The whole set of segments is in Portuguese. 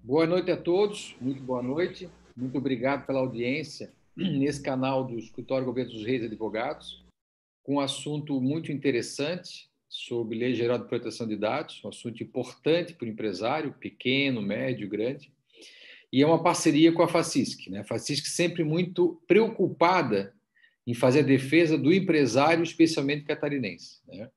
Boa noite a todos, muito boa noite. Muito obrigado pela audiência nesse canal do Escritório Governo dos Reis Advogados, com um assunto muito interessante sobre Lei Geral de Proteção de Dados, um assunto importante para o empresário, pequeno, médio, grande, e é uma parceria com a Facisc, né? A Facisc sempre muito preocupada em fazer a defesa do empresário, especialmente catarinense, né?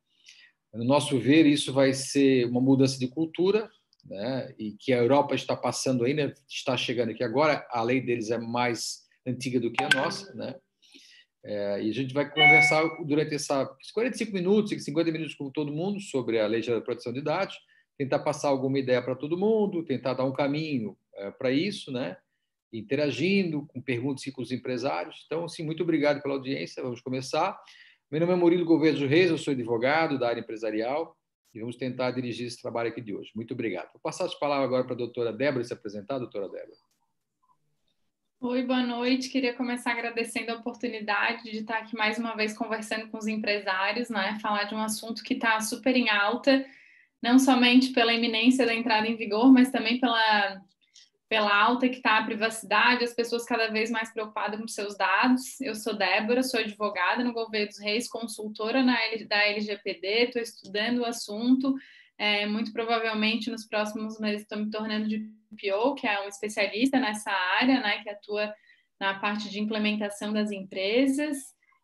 No nosso ver, isso vai ser uma mudança de cultura, né? E que a Europa está passando ainda, está chegando aqui agora. A lei deles é mais antiga do que a nossa, né? E a gente vai conversar durante esses 45 minutos, 50 minutos com todo mundo sobre a Lei Geral de Proteção de Dados, tentar passar alguma ideia para todo mundo, tentar dar um caminho para isso, né? Interagindo com perguntas com os empresários. Então, sim, muito obrigado pela audiência. Vamos começar. Meu nome é Murilo Gouveia dos Reis, eu sou advogado da área empresarial e vamos tentar dirigir esse trabalho aqui de hoje. Muito obrigado. Vou passar as palavras agora para a doutora Débora se apresentar. Doutora Débora. Oi, boa noite. Queria começar agradecendo a oportunidade de estar aqui mais uma vez conversando com os empresários, né? Falar de um assunto que está super em alta, não somente pela iminência da entrada em vigor, mas também pela alta que está a privacidade, as pessoas cada vez mais preocupadas com seus dados. Eu sou Débora, sou advogada no Gouveia dos Reis, consultora da LGPD, estou estudando o assunto. Muito provavelmente nos próximos meses estou me tornando de PO, que é um especialista nessa área, né, que atua na parte de implementação das empresas.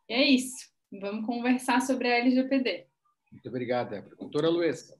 E é isso. Vamos conversar sobre a LGPD. Muito obrigado, Débora. Doutora Luessa.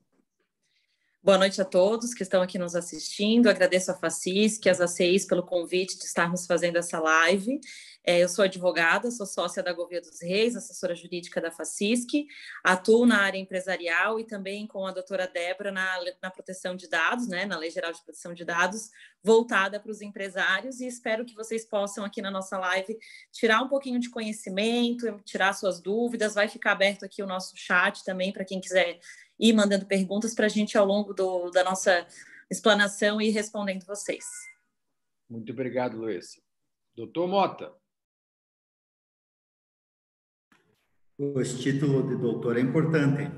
Boa noite a todos que estão aqui nos assistindo. Agradeço a Facisc, as ACIs pelo convite de estarmos fazendo essa live. Eu sou advogada, sou sócia da Gouveia dos Reis, assessora jurídica da Facisc, atuo na área empresarial e também com a doutora Débora na proteção de dados, né, na Lei Geral de Proteção de Dados, voltada para os empresários, e espero que vocês possam aqui na nossa live tirar um pouquinho de conhecimento, tirar suas dúvidas. Vai ficar aberto aqui o nosso chat também para quem quiser ir mandando perguntas para a gente ao longo da nossa explanação e respondendo vocês. Muito obrigado, Luessa. Doutor Mota. Esse título de doutor é importante.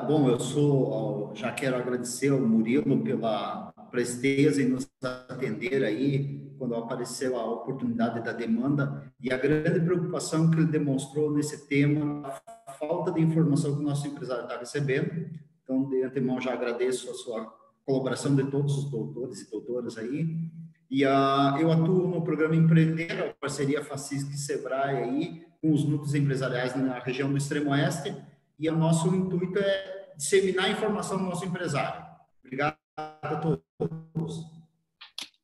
Bom, já quero agradecer ao Murilo pela presteza em nos atender aí, quando apareceu a oportunidade da demanda, e a grande preocupação que ele demonstrou nesse tema, a falta de informação que o nosso empresário está recebendo. Então, de antemão, já agradeço a sua colaboração de todos os doutores e doutoras aí. E eu atuo no programa Empreender, a parceria Facisc e Sebrae aí, com os núcleos empresariais na região do Extremo Oeste, e o nosso intuito é disseminar a informação do nosso empresário. Obrigado a todos.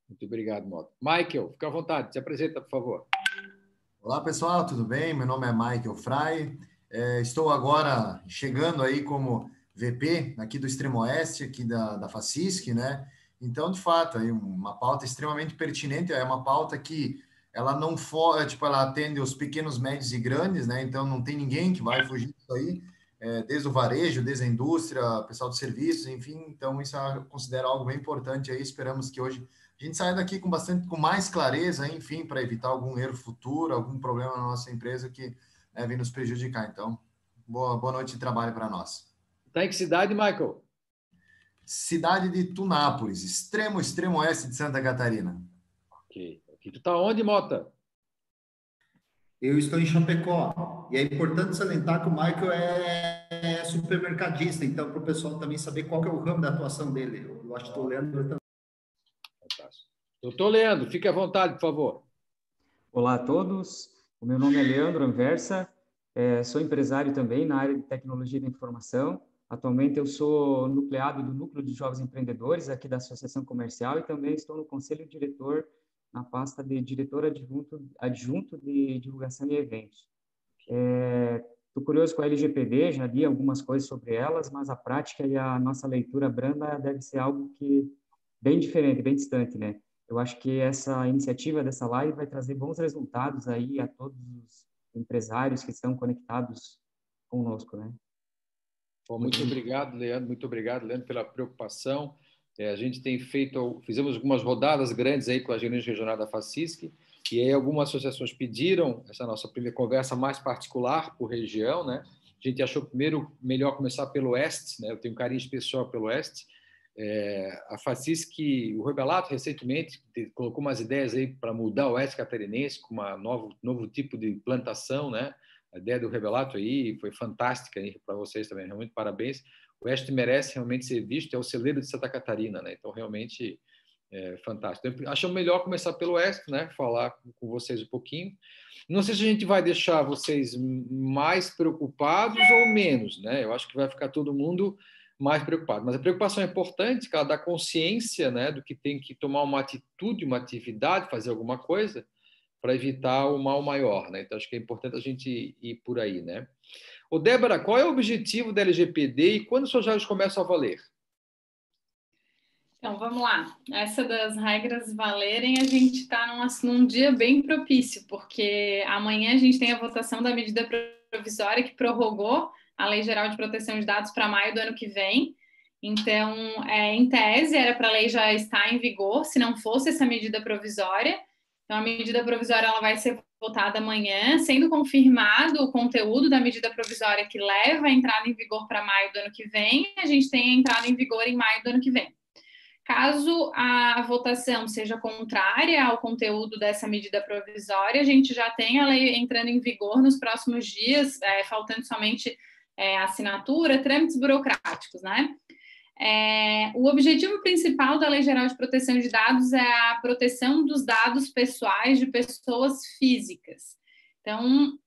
Muito obrigado, Mota. Michael, fica à vontade, se apresenta, por favor. Olá, pessoal, tudo bem? Meu nome é Michael Frey. Estou agora chegando aí como VP aqui do Extremo Oeste, aqui da Facisc, né? Então, de fato, aí uma pauta extremamente pertinente, é uma pauta que ela não ela atende os pequenos, médios e grandes, né? Então não tem ninguém que vai fugir disso aí, desde o varejo, desde a indústria, pessoal de serviços, enfim. Então isso eu considero algo bem importante aí. Esperamos que hoje a gente saia daqui com mais clareza, enfim, para evitar algum erro futuro, algum problema na nossa empresa que vem nos prejudicar. Então, boa noite de trabalho para nós. Está em que cidade, Michael? Cidade de Tunápolis, extremo oeste de Santa Catarina. Ok. E tu está onde, Mota? Eu estou em Chapecó. E é importante salientar que o Michael é supermercadista, então, para o pessoal também saber qual que é o ramo da atuação dele. Eu acho que o Leandro também. Fantástico. Doutor Leandro, fique à vontade, por favor. Olá a todos. O meu nome é Leandro Anversa. Sou empresário também na área de tecnologia da informação. Atualmente eu sou nucleado do Núcleo de Jovens Empreendedores aqui da Associação Comercial e também estou no Conselho Diretor na pasta de diretor adjunto de divulgação e eventos. Estou curioso com a LGPD, já li algumas coisas sobre elas, mas a prática e a nossa leitura branda deve ser algo que bem diferente, bem distante, né? Eu acho que essa iniciativa dessa live vai trazer bons resultados aí a todos os empresários que estão conectados conosco, né? Bom, muito obrigado, Leandro, pela preocupação. A gente fizemos algumas rodadas grandes aí com a gerência regional da Facisc, e aí algumas associações pediram essa nossa primeira conversa mais particular por região, né? A gente achou primeiro melhor começar pelo Oeste, né? Eu tenho um carinho especial pelo Oeste, A FACISC, o Rui Bellato, recentemente, colocou umas ideias aí para mudar o oeste catarinense com um novo tipo de plantação, né? A ideia do Rui Bellato aí foi fantástica para vocês também, realmente parabéns. O oeste merece realmente ser visto, é o celeiro de Santa Catarina, né? Então, realmente, fantástico. Então, achamos melhor começar pelo oeste, né? Falar com vocês um pouquinho. Não sei se a gente vai deixar vocês mais preocupados ou menos, né? Eu acho que vai ficar todo mundo mais preocupado. Mas a preocupação é importante, que ela dá consciência, né, do que tem que tomar uma atitude, uma atividade, fazer alguma coisa para evitar o mal maior, né? Então, acho que é importante a gente ir por aí, né? Ô, Débora, qual é o objetivo da LGPD e quando os seus jogos começam a valer? Então, vamos lá. Essa das regras valerem, a gente está num dia bem propício, porque amanhã a gente tem a votação da medida provisória que prorrogou a Lei Geral de Proteção de Dados para maio do ano que vem. Então, em tese, era para a lei já estar em vigor, se não fosse essa medida provisória. Então, a medida provisória ela vai ser votada amanhã, sendo confirmado o conteúdo da medida provisória que leva a entrada em vigor para maio do ano que vem, a gente tem a entrada em vigor em maio do ano que vem. Caso a votação seja contrária ao conteúdo dessa medida provisória, a gente já tem a lei entrando em vigor nos próximos dias, faltando somente assinatura, trâmites burocráticos, né? O objetivo principal da Lei Geral de Proteção de Dados é a proteção dos dados pessoais de pessoas físicas, então,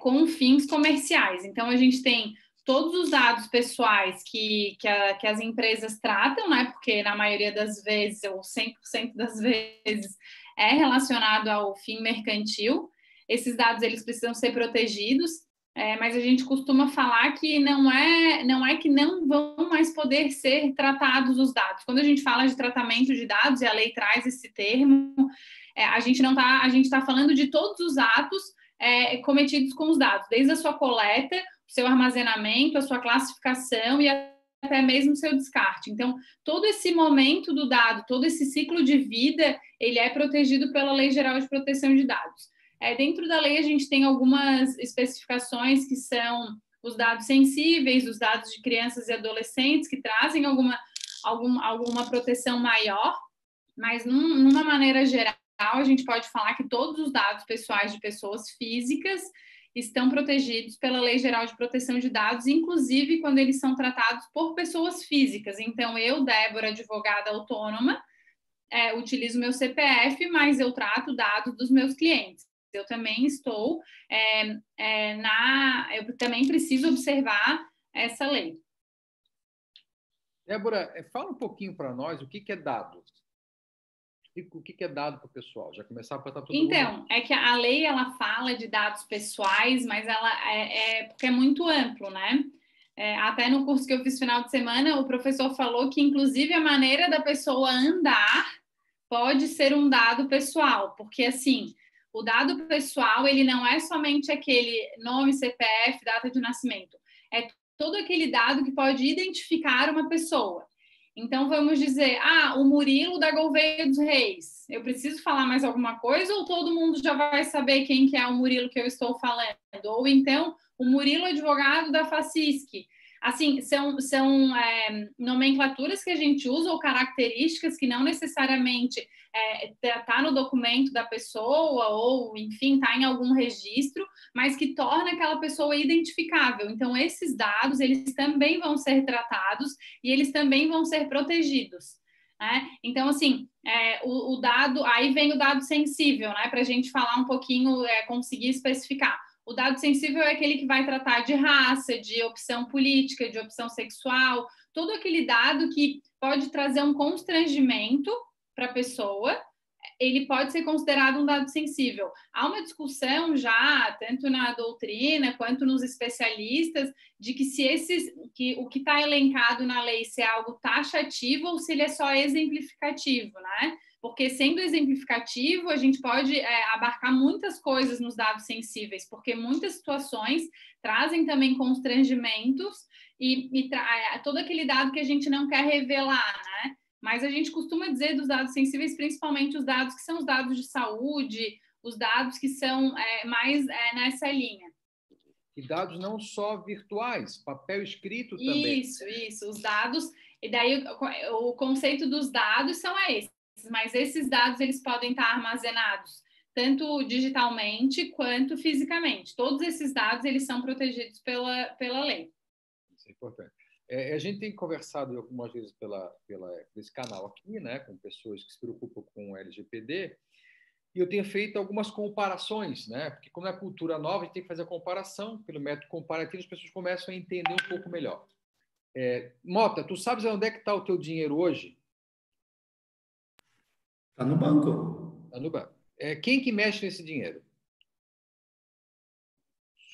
com fins comerciais. Então, a gente tem todos os dados pessoais que as empresas tratam, né? Porque na maioria das vezes, ou 100% das vezes, é relacionado ao fim mercantil. Esses dados eles precisam ser protegidos, mas a gente costuma falar que não é que não vão mais poder ser tratados os dados. Quando a gente fala de tratamento de dados, e a lei traz esse termo, a gente está falando de todos os atos cometidos com os dados, desde a sua coleta, seu armazenamento, a sua classificação e até mesmo o seu descarte. Então, todo esse momento do dado, todo esse ciclo de vida, ele é protegido pela Lei Geral de Proteção de Dados. Dentro da lei, a gente tem algumas especificações que são os dados sensíveis, os dados de crianças e adolescentes, que trazem alguma proteção maior, mas, numa maneira geral, a gente pode falar que todos os dados pessoais de pessoas físicas estão protegidos pela Lei Geral de Proteção de Dados, inclusive quando eles são tratados por pessoas físicas. Então, eu, Débora, advogada autônoma, utilizo meu CPF, mas eu trato dados dos meus clientes. Eu também estou eu também preciso observar essa lei. Débora, fala um pouquinho para nós o que é dado. O que é dado para o pessoal? Já começar a botar tudo. Então, é que a lei ela fala de dados pessoais, mas ela porque é muito amplo, né? Até no curso que eu fiz final de semana, o professor falou que, inclusive, a maneira da pessoa andar pode ser um dado pessoal, porque, assim, o dado pessoal, ele não é somente aquele nome, CPF, data de nascimento. É todo aquele dado que pode identificar uma pessoa. Então, vamos dizer, o Murilo da Gouveia dos Reis. Eu preciso falar mais alguma coisa ou todo mundo já vai saber quem que é o Murilo que eu estou falando? Ou então, o Murilo advogado da FACISC. Assim, são nomenclaturas que a gente usa ou características que não necessariamente tá no documento da pessoa ou, enfim, tá em algum registro, mas que torna aquela pessoa identificável. Então, esses dados, eles também vão ser tratados e eles também vão ser protegidos, né? Então, assim, o dado... Aí vem o dado sensível, né? Para a gente falar um pouquinho, conseguir especificar. O dado sensível é aquele que vai tratar de raça, de opção política, de opção sexual, todo aquele dado que pode trazer um constrangimento para a pessoa, ele pode ser considerado um dado sensível. Há uma discussão já, tanto na doutrina quanto nos especialistas, de que o que está elencado na lei se é algo taxativo ou se ele é só exemplificativo, né? Porque, sendo exemplificativo, a gente pode abarcar muitas coisas nos dados sensíveis, porque muitas situações trazem também constrangimentos e todo aquele dado que a gente não quer revelar, né? Mas a gente costuma dizer dos dados sensíveis, principalmente os dados que são os dados de saúde, os dados que são mais nessa linha. E dados não só virtuais, papel escrito também. Isso. Os dados, E daí o conceito dos dados são esses, mas esses dados eles podem estar armazenados tanto digitalmente quanto fisicamente. Todos esses dados eles são protegidos pela lei. Isso é importante. A gente tem conversado algumas vezes nesse canal aqui, né, com pessoas que se preocupam com o LGPD, e eu tenho feito algumas comparações, né, porque como é cultura nova, a gente tem que fazer a comparação, pelo método comparativo, as pessoas começam a entender um pouco melhor. Mota, tu sabes onde é que está o teu dinheiro hoje? Está no banco. Está no banco. Quem que mexe nesse dinheiro?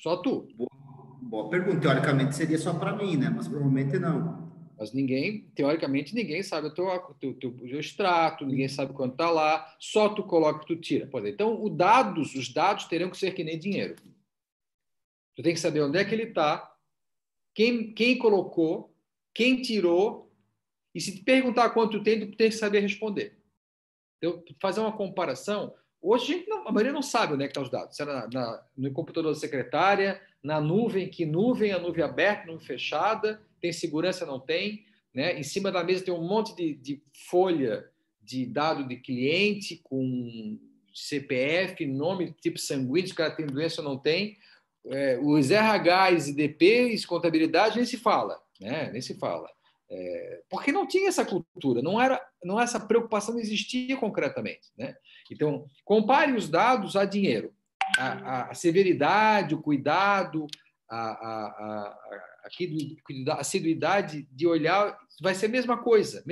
Só tu. Boa pergunta. Teoricamente seria só para mim, né? Mas provavelmente não. Mas teoricamente, ninguém sabe o teu extrato, ninguém sabe quanto está lá, só tu coloca e tu tira. Então, os dados terão que ser que nem dinheiro. Tu tem que saber onde é que ele está, quem colocou, quem tirou, e se te perguntar quanto tu tem que saber responder. Então, fazer uma comparação. Hoje, a maioria não sabe onde é que estão os dados. Se é no computador da secretária, na nuvem, que nuvem, a nuvem aberta, nuvem fechada, tem segurança, não tem, né? Em cima da mesa tem um monte de folha de dado de cliente com CPF, nome, tipo sanguíneo, se o cara tem doença ou não tem. Os RHs e DPs, contabilidade, nem se fala, né? Nem se fala. Porque não tinha essa cultura, essa preocupação não existia concretamente, né? Então, compare os dados a dinheiro. A severidade, o cuidado, a assiduidade de olhar vai ser a mesma coisa.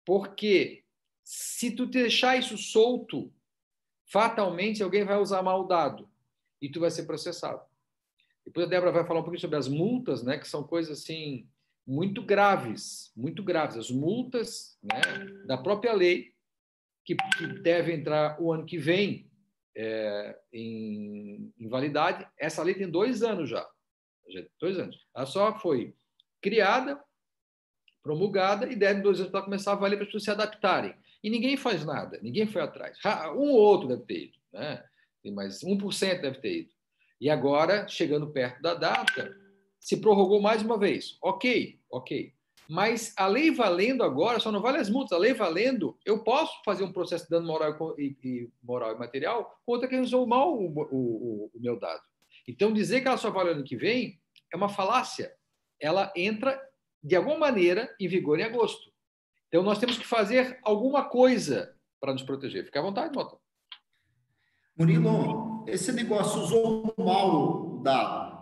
Porque se tu deixar isso solto, fatalmente alguém vai usar mal o dado e tu vai ser processado. Depois a Débora vai falar um pouquinho sobre as multas, né, que são coisas assim muito graves. As multas, né, da própria lei que deve entrar o ano que vem em validade. Essa lei tem 2 anos já. 2 anos. Ela só foi criada, promulgada e deve 2 anos para começar a valer para as pessoas se adaptarem. E ninguém faz nada, ninguém foi atrás. Um ou outro deve ter ido, né? Tem mais 1% deve ter ido. E agora, chegando perto da data, se prorrogou mais uma vez. Ok. Mas a lei valendo agora, só não vale as multas. A lei valendo, eu posso fazer um processo de dano moral e material contra quem usou mal o meu dado. Então, dizer que ela só vale ano que vem é uma falácia. Ela entra, de alguma maneira, em vigor em agosto. Então, nós temos que fazer alguma coisa para nos proteger. Fica à vontade, Mota. Murilo, esse negócio usou mal o dado.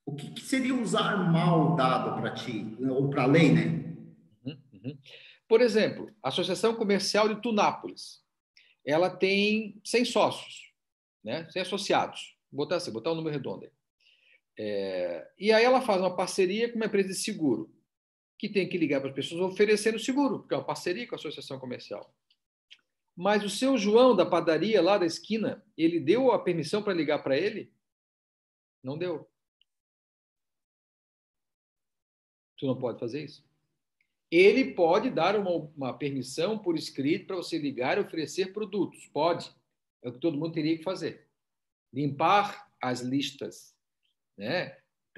O que seria usar mal o dado para ti? Ou para a lei, né? Por exemplo, a Associação Comercial de Tunápolis. Ela tem 100 sócios, né? 100 associados. Vou botar um número redondo aí. E aí ela faz uma parceria com uma empresa de seguro, que tem que ligar para as pessoas oferecendo seguro, porque é uma parceria com a associação comercial. Mas o seu João, da padaria lá da esquina, ele deu a permissão para ligar para ele? Não deu. Tu não pode fazer isso. Ele pode dar uma permissão por escrito para você ligar e oferecer produtos. Pode. É o que todo mundo teria que fazer. Limpar as listas, né?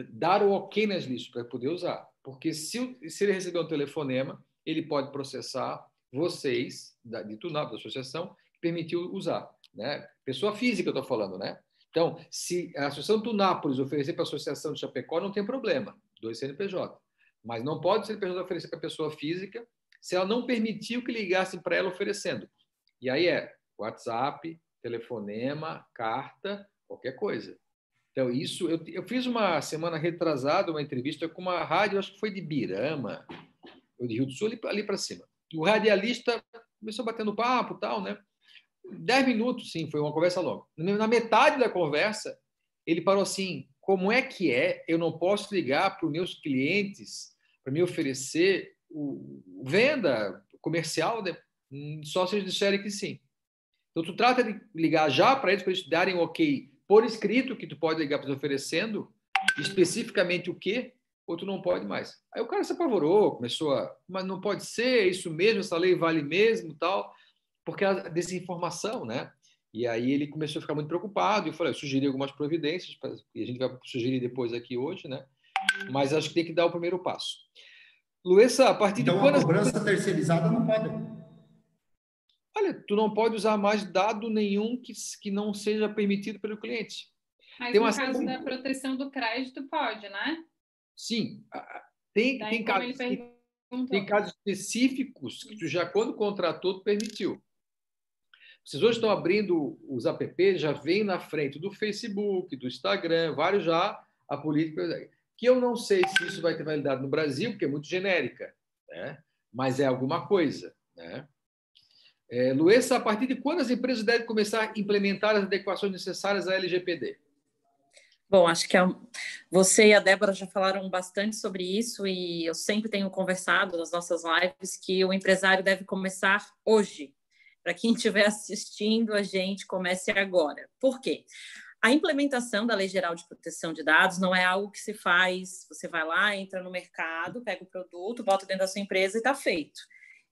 Dar o ok nas listas para poder usar. Porque se ele receber um telefonema, ele pode processar vocês, de Tunápolis, da associação, que permitiu usar, né? Pessoa física, eu estou falando, né? Então, se a Associação Tunápolis oferecer para a Associação de Chapecó, não tem problema, 2 CNPJ. Mas não pode o CNPJ oferecer para a pessoa física se ela não permitiu que ligassem para ela oferecendo. E aí WhatsApp, telefonema, carta, qualquer coisa. Então, isso, eu fiz uma semana retrasada, uma entrevista com uma rádio, acho que foi de Birama, ou de Rio do Sul, ali para cima. O radialista começou batendo papo e tal, né? 10 minutos, sim, foi uma conversa longa. Na metade da conversa, ele parou assim, como é que eu não posso ligar para os meus clientes para me oferecer venda comercial, né? Só se eles disserem que sim. Então, tu trata de ligar já para eles darem ok por escrito que tu pode ligar para eles oferecendo especificamente o quê, ou tu não pode mais. Aí o cara se apavorou, mas não pode ser, isso mesmo, essa lei vale mesmo, tal, porque a desinformação, né? E aí ele começou a ficar muito preocupado, e eu falei, eu sugeri algumas providências, e a gente vai sugerir depois aqui hoje, né? Mas acho que tem que dar o primeiro passo. Luessa, a partir Então, de quando... a cobrança terceirizada não pode. Olha, tu não pode usar mais dado nenhum que não seja permitido pelo cliente. Mas no caso da proteção do crédito pode, né? Sim. Tem casos específicos que tu já, quando contratou, tu permitiu. Vocês hoje estão abrindo os apps, já vem na frente do Facebook, do Instagram, vários já, a política, que eu não sei se isso vai ter validade no Brasil, porque é muito genérica, né? Mas é alguma coisa, né? Luessa, a partir de quando as empresas devem começar a implementar as adequações necessárias à LGPD? Bom, acho que você e a Débora já falaram bastante sobre isso e eu sempre tenho conversado nas nossas lives que o empresário deve começar hoje. Para quem estiver assistindo, a gente comece agora. Por quê? A implementação da Lei Geral de Proteção de Dados não é algo que se faz, você vai lá, entra no mercado, pega o produto, bota dentro da sua empresa e está feito.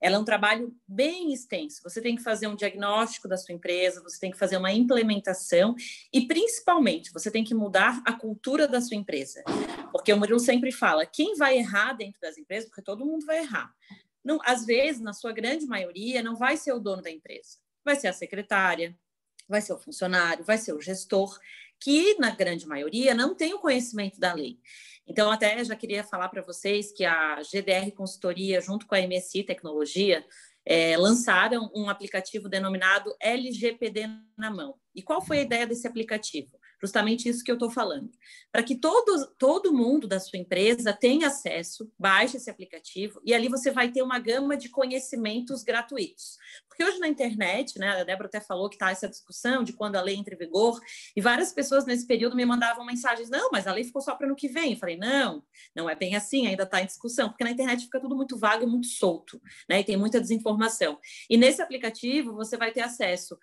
Ela é um trabalho bem extenso. Você tem que fazer um diagnóstico da sua empresa, você tem que fazer uma implementação e, principalmente, você tem que mudar a cultura da sua empresa. Porque o Murilo sempre fala, quem vai errar dentro das empresas, porque todo mundo vai errar. Não, às vezes, na sua grande maioria, não vai ser o dono da empresa. Vai ser a secretária, vai ser o funcionário, vai ser o gestor, que, na grande maioria, não tem o conhecimento da lei. Então, até já queria falar para vocês que a GDR Consultoria, junto com a MSI Tecnologia, lançaram um aplicativo denominado LGPD na mão. E qual foi a ideia desse aplicativo? Justamente isso que eu estou falando. Para que todo mundo da sua empresa tenha acesso, baixe esse aplicativo e ali você vai ter uma gama de conhecimentos gratuitos. Porque hoje na internet, né, a Débora até falou que está essa discussão de quando a lei entra em vigor, e várias pessoas nesse período me mandavam mensagens, não, mas a lei ficou só para ano que vem. Eu falei, não é bem assim, ainda está em discussão, porque na internet fica tudo muito vago e muito solto, né, e tem muita desinformação. E nesse aplicativo você vai ter acesso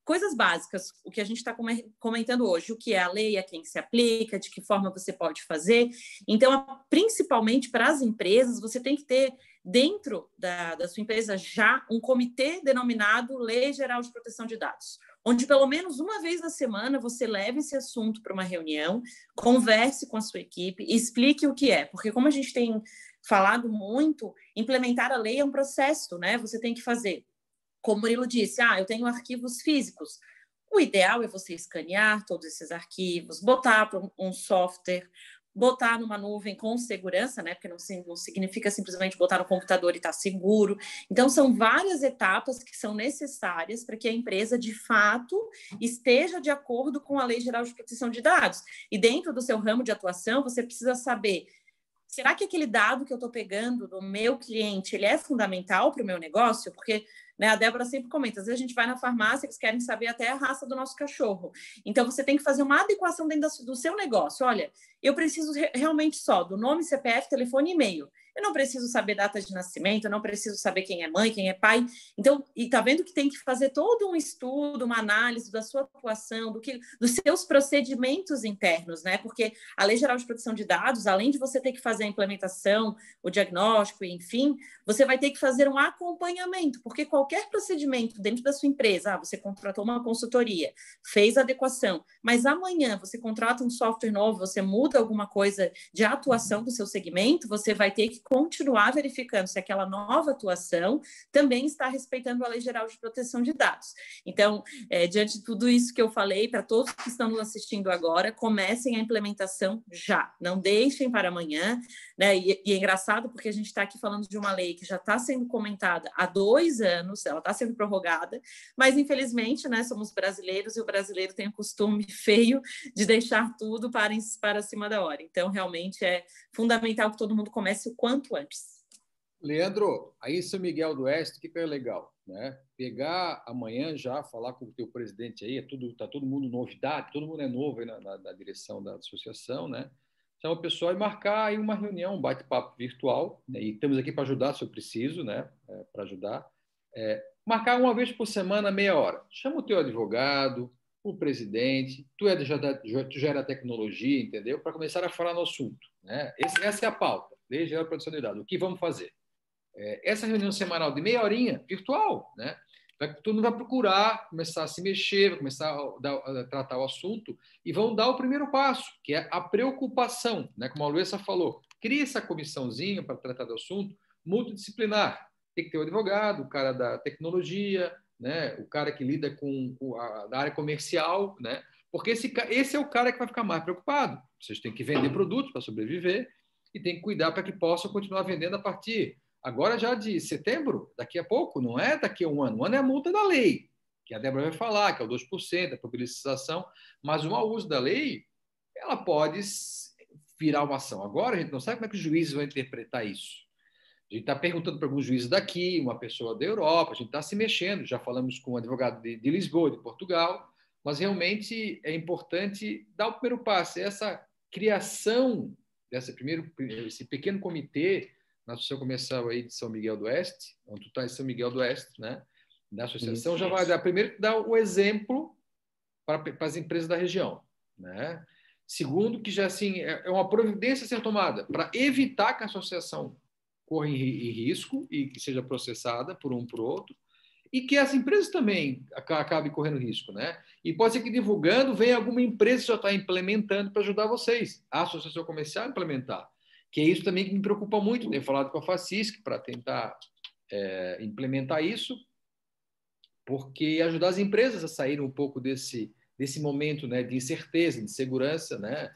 coisas básicas, o que a gente está comentando hoje, o que é a lei, a quem se aplica, de que forma você pode fazer. Então, principalmente para as empresas, você tem que ter dentro da sua empresa já um comitê denominado Lei Geral de Proteção de Dados, onde pelo menos uma vez na semana você leve esse assunto para uma reunião, converse com a sua equipe e explique o que é, porque como a gente tem falado muito, implementar a lei é um processo, né? Você tem que fazer. Como o Murilo disse, eu tenho arquivos físicos. O ideal é você escanear todos esses arquivos, botar para um software, botar numa nuvem com segurança, né? Porque não significa simplesmente botar no computador e estar seguro. Então, são várias etapas que são necessárias para que a empresa, de fato, esteja de acordo com a Lei Geral de Proteção de Dados. E dentro do seu ramo de atuação, você precisa saber, será que aquele dado que eu estou pegando do meu cliente, ele é fundamental para o meu negócio? Porque, né, a Débora sempre comenta, às vezes a gente vai na farmácia, eles querem saber até a raça do nosso cachorro. Então, você tem que fazer uma adequação dentro do seu negócio. Olha, eu preciso realmente só do nome, CPF, telefone e e-mail. Eu não preciso saber data de nascimento, eu não preciso saber quem é mãe, quem é pai. Então, e tá vendo que tem que fazer todo um estudo, uma análise da sua atuação, dos seus procedimentos internos, né? Porque a Lei Geral de Proteção de Dados, além de você ter que fazer a implementação, o diagnóstico, enfim, você vai ter que fazer um acompanhamento, porque qualquer procedimento dentro da sua empresa, você contratou uma consultoria, fez a adequação, mas amanhã você contrata um software novo, você muda alguma coisa de atuação do seu segmento, você vai ter que continuar verificando se aquela nova atuação também está respeitando a Lei Geral de Proteção de Dados. Então, diante de tudo isso que eu falei, para todos que estão nos assistindo agora, comecem a implementação já, não deixem para amanhã, né? E é engraçado porque a gente está aqui falando de uma lei que já está sendo comentada há 2 anos, ela está sendo prorrogada, mas infelizmente, né, somos brasileiros e o brasileiro tem o costume feio de deixar tudo para cima da hora. Então, realmente é fundamental que todo mundo comece o quanto antes. Leandro, aí em São Miguel do Oeste, o que é legal, né? Pegar amanhã já, falar com o teu presidente aí, tá todo mundo novidade, todo mundo é novo aí na direção da associação, né? Chama o pessoal e marcar aí uma reunião, um bate-papo virtual, né? E estamos aqui para ajudar, se eu preciso, né? Para ajudar. Marcar uma vez por semana, meia hora. Chama o teu advogado, o presidente, tu já é da tecnologia, entendeu? Para começar a falar no assunto, né? Essa é a pauta, Lei Geral de Proteção de Dados. O que vamos fazer? Essa reunião semanal de meia horinha, virtual, né? Todo mundo vai procurar, começar a se mexer, vai começar a tratar o assunto e vão dar o primeiro passo, que é a preocupação, né? Como a Luessa falou, cria essa comissãozinha para tratar do assunto multidisciplinar. Tem que ter o advogado, o cara da tecnologia, né? O cara que lida com a área comercial, né? Porque esse é o cara que vai ficar mais preocupado. Vocês têm que vender produtos para sobreviver e tem que cuidar para que possam continuar vendendo a partir agora já de setembro, daqui a pouco, não é daqui a um ano. Um ano é a multa da lei, que a Débora vai falar, que é o 2%, a publicização, mas o mau uso da lei, ela pode virar uma ação. Agora a gente não sabe como é que os juízes vão interpretar isso. A gente está perguntando para alguns juízes daqui, uma pessoa da Europa, a gente está se mexendo, já falamos com um advogado de Lisboa, de Portugal, mas realmente é importante dar o primeiro passo. Essa criação esse pequeno comitê na Associação Comercial aí de São Miguel do Oeste, onde tu está em São Miguel do Oeste, né? Da associação, já vai dar, primeiro, dar o exemplo para as empresas da região, né? Segundo, que já assim, é uma providência a ser tomada para evitar que a associação corra em risco e que seja processada por um por outro, e que as empresas também acabem correndo risco, né? E pode ser que divulgando venha alguma empresa que já está implementando para ajudar vocês, a associação comercial a implementar. Que é isso também que me preocupa muito. Tenho falado com a FACISC para tentar implementar isso, porque ajudar as empresas a saírem um pouco desse momento, né, de incerteza, de segurança, né?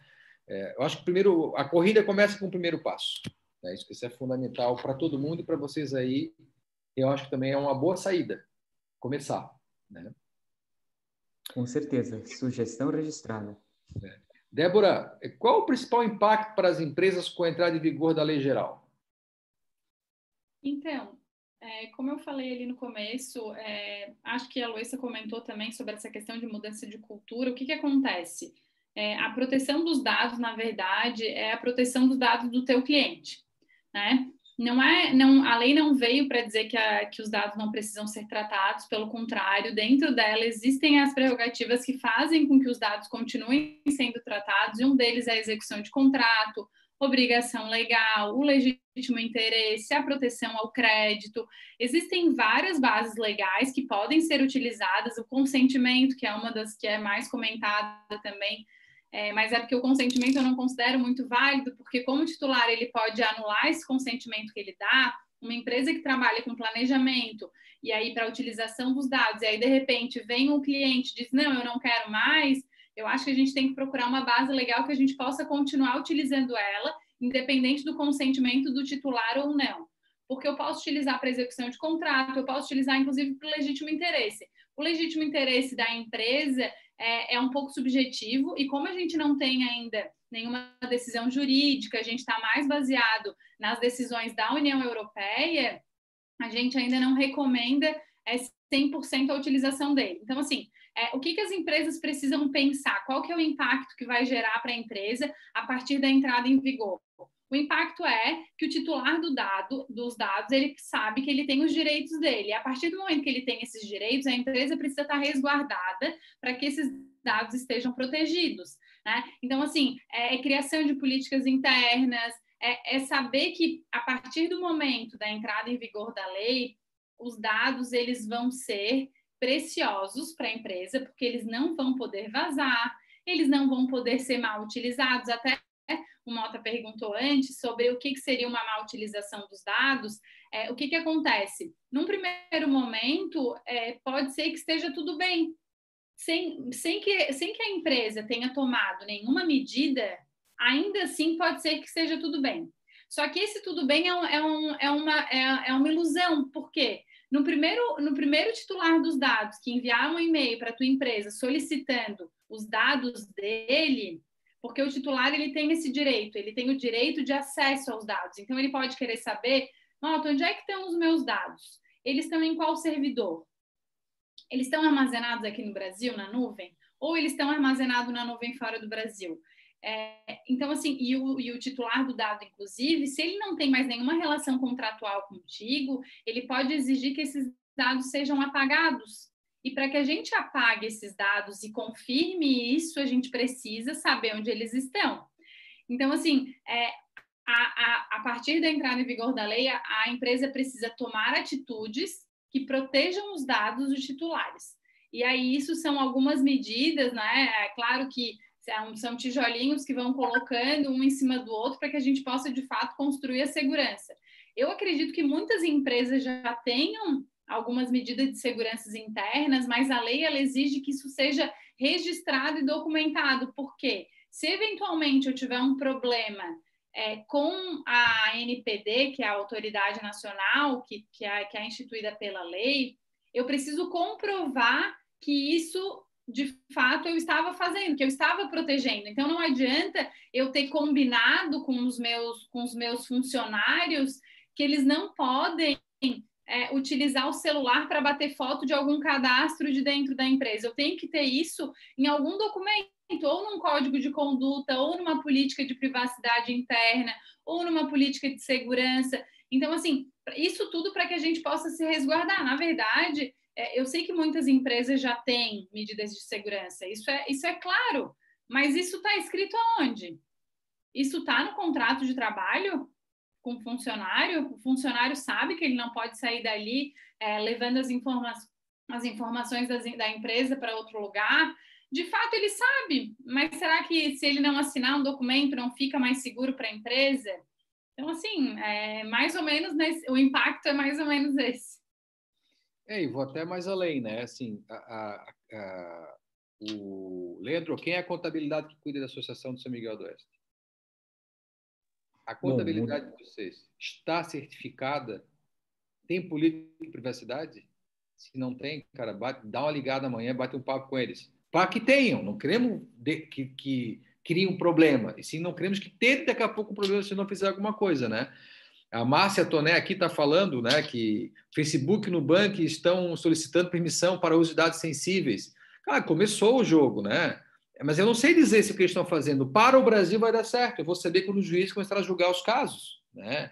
Eu acho que primeiro a corrida começa com o primeiro passo. Né? Isso é fundamental para todo mundo e para vocês aí. Eu acho que também é uma boa saída começar, né? Com certeza. Sugestão registrada. Débora, qual o principal impacto para as empresas com a entrada em vigor da lei geral? Então, como eu falei ali no começo, acho que a Luísa comentou também sobre essa questão de mudança de cultura. O que acontece? A proteção dos dados, na verdade, é a proteção dos dados do teu cliente, né? A lei não veio para dizer que os dados não precisam ser tratados, pelo contrário, dentro dela existem as prerrogativas que fazem com que os dados continuem sendo tratados, e um deles é a execução de contrato, obrigação legal, o legítimo interesse, a proteção ao crédito. Existem várias bases legais que podem ser utilizadas, o consentimento, que é uma das que é mais comentada também, mas é porque o consentimento eu não considero muito válido, porque como titular ele pode anular esse consentimento que ele dá. Uma empresa que trabalha com planejamento e aí para a utilização dos dados, e aí de repente vem um cliente e diz, não, eu não quero mais, eu acho que a gente tem que procurar uma base legal que a gente possa continuar utilizando ela, independente do consentimento do titular ou não. Porque eu posso utilizar para execução de contrato, eu posso utilizar inclusive para o legítimo interesse. O legítimo interesse da empresa é um pouco subjetivo, e como a gente não tem ainda nenhuma decisão jurídica, a gente está mais baseado nas decisões da União Europeia, a gente ainda não recomenda 100% a utilização dele. Então, assim, o que as empresas precisam pensar? Qual que é o impacto que vai gerar para a empresa a partir da entrada em vigor? O impacto é que o titular dos dados, ele sabe que ele tem os direitos dele. E a partir do momento que ele tem esses direitos, a empresa precisa estar resguardada para que esses dados estejam protegidos, né? Então, assim, criação de políticas internas, saber que a partir do momento da entrada em vigor da lei, os dados eles vão ser preciosos para a empresa, porque eles não vão poder vazar, eles não vão poder ser mal utilizados. Até o Mota perguntou antes sobre o que seria uma má utilização dos dados. O que acontece? Num primeiro momento, pode ser que esteja tudo bem, sem que a empresa tenha tomado nenhuma medida, ainda assim pode ser que esteja tudo bem. Só que esse tudo bem é uma ilusão. Por quê? No primeiro titular dos dados que enviar um e-mail para a tua empresa solicitando os dados dele, porque o titular ele tem esse direito, ele tem o direito de acesso aos dados. Então, ele pode querer saber, onde é que estão os meus dados? Eles estão em qual servidor? Eles estão armazenados aqui no Brasil, na nuvem? Ou eles estão armazenados na nuvem fora do Brasil? Então, assim, e o titular do dado, inclusive, se ele não tem mais nenhuma relação contratual contigo, ele pode exigir que esses dados sejam apagados. E para que a gente apague esses dados e confirme isso, a gente precisa saber onde eles estão. Então, assim, a partir da entrada em vigor da lei, a empresa precisa tomar atitudes que protejam os dados dos titulares. E aí, isso são algumas medidas, né? É claro que São tijolinhos que vão colocando um em cima do outro para que a gente possa, de fato, construir a segurança. Eu acredito que muitas empresas já tenham algumas medidas de segurança internas, mas a lei ela exige que isso seja registrado e documentado. Por quê? Se eventualmente eu tiver um problema com a ANPD, que é a Autoridade Nacional, que é instituída pela lei, eu preciso comprovar que isso, de fato, eu estava fazendo, que eu estava protegendo. Então, não adianta eu ter combinado com os meus funcionários que eles não podem utilizar o celular para bater foto de algum cadastro de dentro da empresa. Eu tenho que ter isso em algum documento, ou num código de conduta, ou numa política de privacidade interna, ou numa política de segurança. Então, assim, isso tudo para que a gente possa se resguardar. Na verdade, eu sei que muitas empresas já têm medidas de segurança, isso é claro, mas isso está escrito aonde? Isso está no contrato de trabalho com o funcionário sabe que ele não pode sair dali levando as informações da empresa para outro lugar. De fato, ele sabe, mas será que se ele não assinar um documento não fica mais seguro para a empresa? Então, assim, mais ou menos o impacto é mais ou menos esse. E vou até mais além, né? Assim, Leandro, quem é a contabilidade que cuida da Associação do São Miguel do Oeste? A contabilidade de vocês está certificada? Tem política de privacidade? Se não tem, cara, dá uma ligada amanhã, bate um papo com eles. Para que tenham, não queremos que criem um problema, e sim não queremos que tenha daqui a pouco um problema se não fizer alguma coisa, né? A Márcia Toné aqui está falando, né, que Facebook e Nubank estão solicitando permissão para uso de dados sensíveis. Cara, começou o jogo, né? Mas eu não sei dizer se o que eles estão fazendo para o Brasil vai dar certo. Eu vou saber quando os juízes começarem a julgar os casos, né?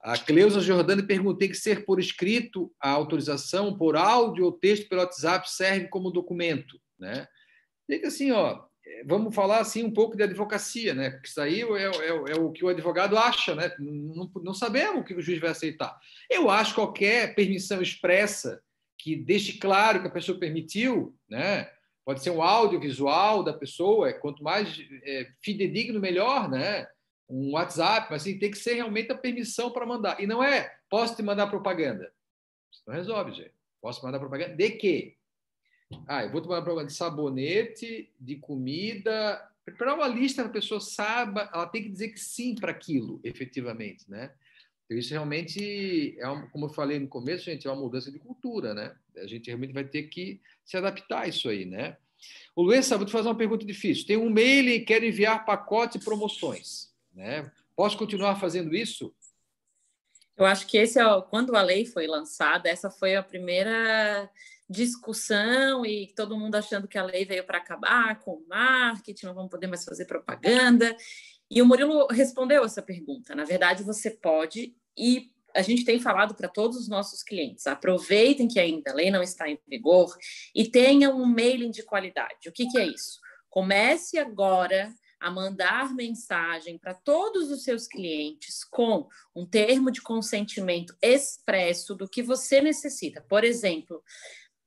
A Cleusa Jordani perguntou: tem que ser por escrito a autorização, por áudio ou texto pelo WhatsApp serve como documento, né? Diga assim, vamos falar assim um pouco de advocacia, né? Porque isso aí é o que o advogado acha, né? Não sabemos o que o juiz vai aceitar. Eu acho que qualquer permissão expressa que deixe claro que a pessoa permitiu, né? Pode ser um audiovisual da pessoa, quanto mais fidedigno, melhor, né? Um WhatsApp, mas assim, tem que ser realmente a permissão para mandar. E não posso te mandar propaganda. Isso não resolve, gente. Posso mandar propaganda de quê? Eu vou te mandar propaganda de sabonete, de comida. Preparar uma lista, a pessoa saiba, ela tem que dizer que sim para aquilo, efetivamente, né? Então, isso realmente, como eu falei no começo, gente, é uma mudança de cultura, né? A gente realmente vai ter que se adaptar a isso aí, né? O Luiz, vou te fazer uma pergunta difícil. Tem um mail e quero enviar pacote de promoções, né? Posso continuar fazendo isso? Eu acho que quando a lei foi lançada, essa foi a primeira discussão e todo mundo achando que a lei veio para acabar com o marketing, não vamos poder mais fazer propaganda. E o Murilo respondeu essa pergunta. Na verdade, você pode, e a gente tem falado para todos os nossos clientes, aproveitem que ainda a lei não está em vigor e tenham um mailing de qualidade. O que é isso? Comece agora a mandar mensagem para todos os seus clientes com um termo de consentimento expresso do que você necessita. Por exemplo,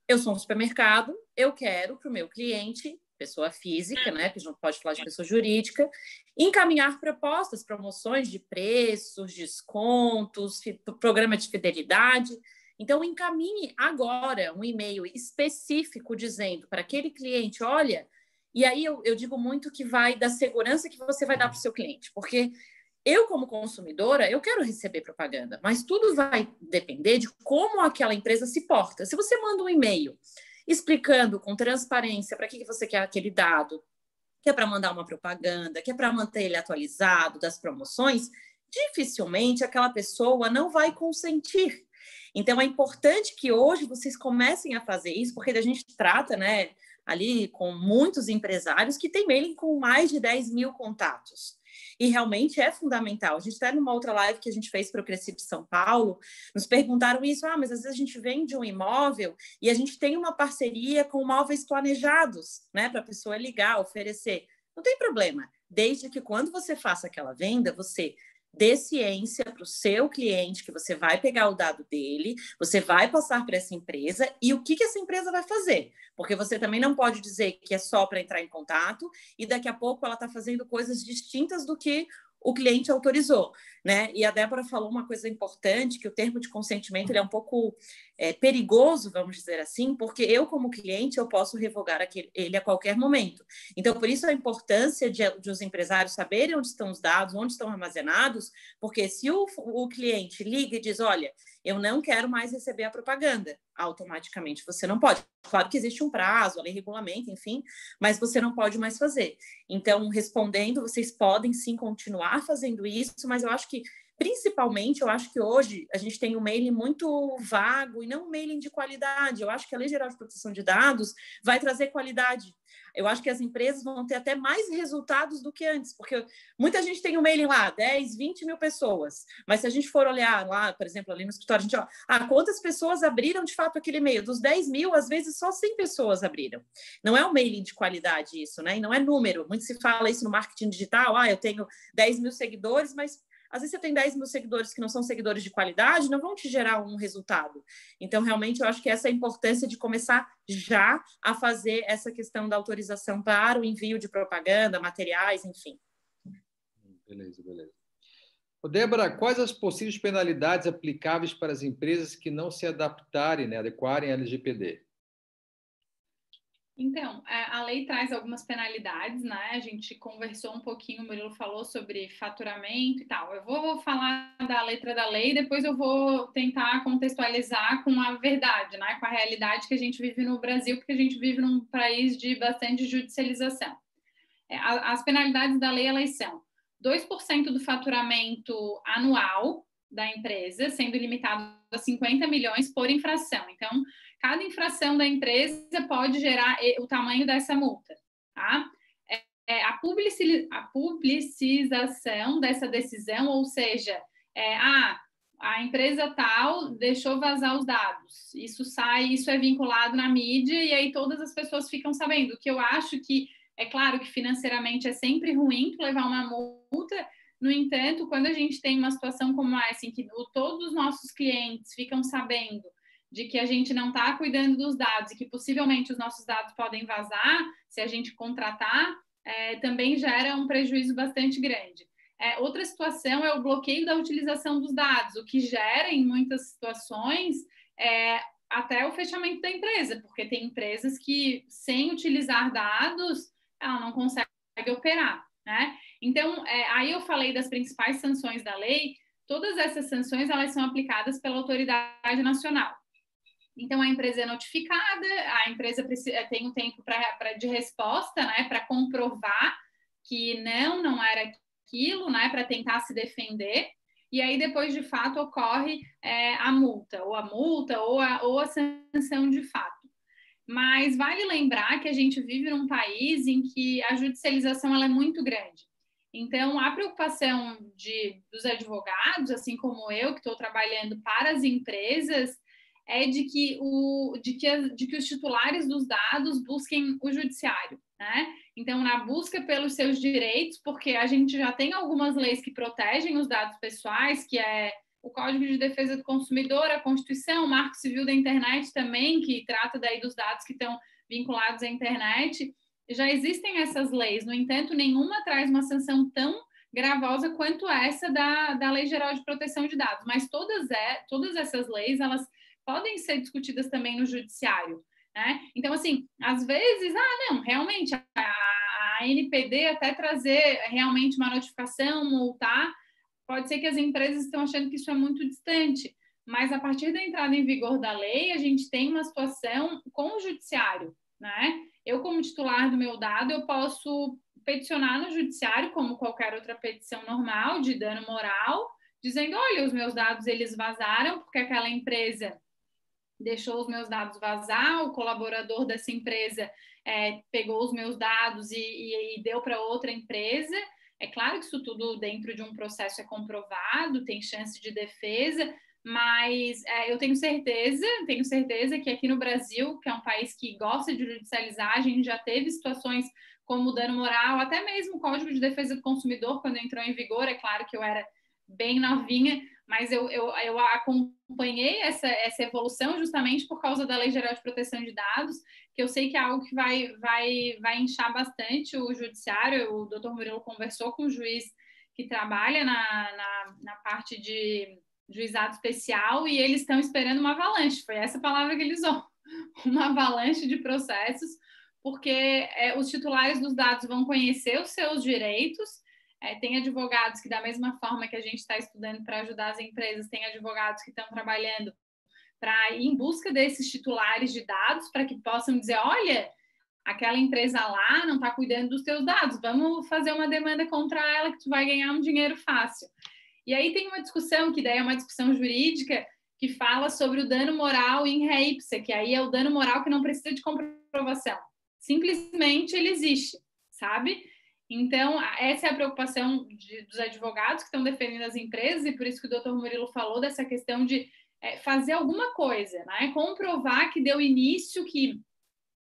eu sou um supermercado, eu quero para o meu cliente, pessoa física, né, que a gente não pode falar de pessoa jurídica, encaminhar propostas, promoções de preços, descontos, programa de fidelidade. Então, encaminhe agora um e-mail específico dizendo para aquele cliente, olha, e aí eu digo muito que vai da segurança que você vai dar para o seu cliente, porque eu, como consumidora, eu quero receber propaganda, mas tudo vai depender de como aquela empresa se porta. Se você manda um e-mail explicando com transparência para que você quer aquele dado, que é para mandar uma propaganda, que é para manter ele atualizado das promoções, dificilmente aquela pessoa não vai consentir. Então, é importante que hoje vocês comecem a fazer isso, porque a gente trata, né, ali com muitos empresários que têm mailing com mais de 10 mil contatos. E realmente é fundamental. A gente está numa outra live que a gente fez para o Cresci de São Paulo, nos perguntaram isso, mas às vezes a gente vende um imóvel e a gente tem uma parceria com móveis planejados, né, para a pessoa ligar, oferecer. Não tem problema, desde que quando você faça aquela venda, você dê ciência para o seu cliente que você vai pegar o dado dele, você vai passar para essa empresa e o que essa empresa vai fazer. Porque você também não pode dizer que é só para entrar em contato e daqui a pouco ela está fazendo coisas distintas do que o cliente autorizou, né? E a Débora falou uma coisa importante, que o termo de consentimento ele é um pouco perigoso, vamos dizer assim, porque eu, como cliente, eu posso revogar ele a qualquer momento. Então, por isso a importância de os empresários saberem onde estão os dados, onde estão armazenados, porque se o cliente liga e diz, olha, eu não quero mais receber a propaganda, automaticamente você não pode. Claro que existe um prazo, a lei regulamenta, enfim, mas você não pode mais fazer. Então, respondendo, vocês podem sim continuar fazendo isso, mas eu acho que, principalmente, eu acho que hoje a gente tem um mailing muito vago e não um mailing de qualidade. Eu acho que a Lei Geral de Proteção de Dados vai trazer qualidade. Eu acho que as empresas vão ter até mais resultados do que antes, porque muita gente tem um mailing lá, 10, 20 mil pessoas, mas se a gente for olhar lá, por exemplo, ali no escritório, a gente, quantas pessoas abriram de fato aquele e-mail? Dos 10 mil, às vezes só 100 pessoas abriram. Não é um mailing de qualidade isso, né? E não é número. Muito se fala isso no marketing digital, eu tenho 10 mil seguidores, mas às vezes você tem 10 mil seguidores que não são seguidores de qualidade, não vão te gerar um resultado. Então, realmente, eu acho que essa é a importância de começar já a fazer essa questão da autorização para o envio de propaganda, materiais, enfim. Beleza. Débora, quais as possíveis penalidades aplicáveis para as empresas que não se adaptarem, né, adequarem à LGPD? Então, a lei traz algumas penalidades, né? A gente conversou um pouquinho, o Murilo falou sobre faturamento e tal. Eu vou falar da letra da lei, depois eu vou tentar contextualizar com a verdade, né? Com a realidade que a gente vive no Brasil, porque a gente vive num país de bastante judicialização. As penalidades da lei, elas são 2% do faturamento anual da empresa, sendo limitado a 50 milhões por infração. Então, cada infração da empresa pode gerar o tamanho dessa multa, tá? A publicização dessa decisão, ou seja, a empresa tal deixou vazar os dados, isso é vinculado na mídia e aí todas as pessoas ficam sabendo. O que eu acho que, é claro que financeiramente é sempre ruim levar uma multa. No entanto, quando a gente tem uma situação como essa, em que todos os nossos clientes ficam sabendo de que a gente não está cuidando dos dados e que possivelmente os nossos dados podem vazar se a gente contratar, também gera um prejuízo bastante grande. Outra situação é o bloqueio da utilização dos dados, o que gera, em muitas situações, até o fechamento da empresa, porque tem empresas que, sem utilizar dados, ela não consegue operar, né? Então, aí eu falei das principais sanções da lei. Todas essas sanções, elas são aplicadas pela autoridade nacional. Então, a empresa é notificada, a empresa tem um tempo de resposta, né, para comprovar que não era aquilo, né, para tentar se defender. E aí, depois, de fato, ocorre a multa ou a sanção de fato. Mas vale lembrar que a gente vive num país em que a judicialização ela é muito grande. Então, a preocupação dos advogados, assim como eu, que estou trabalhando para as empresas, é de que os titulares dos dados busquem o judiciário, né? Então, na busca pelos seus direitos, porque a gente já tem algumas leis que protegem os dados pessoais, que é o Código de Defesa do Consumidor, a Constituição, o Marco Civil da Internet também, que trata daí dos dados que estão vinculados à internet. Já existem essas leis, no entanto, nenhuma traz uma sanção tão gravosa quanto essa da Lei Geral de Proteção de Dados, mas todas essas leis, elas podem ser discutidas também no judiciário, né? Então, assim, às vezes, não, realmente, a NPD até trazer realmente uma notificação, multar, pode ser que as empresas estão achando que isso é muito distante, mas a partir da entrada em vigor da lei, a gente tem uma situação com o judiciário, né? Eu, como titular do meu dado, eu posso peticionar no judiciário, como qualquer outra petição normal, de dano moral, dizendo, olha, os meus dados, eles vazaram, porque aquela empresa deixou os meus dados vazar, o colaborador dessa empresa pegou os meus dados e deu para outra empresa. É claro que isso tudo dentro de um processo é comprovado, tem chance de defesa, mas eu tenho certeza que aqui no Brasil, que é um país que gosta de judicializar, a gente já teve situações como dano moral, até mesmo o Código de Defesa do Consumidor, quando entrou em vigor, é claro que eu era bem novinha, mas eu acompanhei essa evolução justamente por causa da Lei Geral de Proteção de Dados, que eu sei que é algo que vai inchar bastante o judiciário. O doutor Murilo conversou com o juiz que trabalha na parte de juizado especial e eles estão esperando uma avalanche, foi essa palavra que ele usou, uma avalanche de processos, porque os titulares dos dados vão conhecer os seus direitos. Tem advogados que, da mesma forma que a gente está estudando para ajudar as empresas, tem advogados que estão trabalhando para ir em busca desses titulares de dados, para que possam dizer, olha, aquela empresa lá não está cuidando dos teus dados, vamos fazer uma demanda contra ela que tu vai ganhar um dinheiro fácil. E aí tem uma discussão, que daí é uma discussão jurídica, que fala sobre o dano moral in re ipsa, que aí é o dano moral que não precisa de comprovação. Simplesmente ele existe, sabe? Então, essa é a preocupação dos advogados que estão defendendo as empresas, e por isso que o doutor Murilo falou dessa questão de fazer alguma coisa, né? Comprovar que deu início, que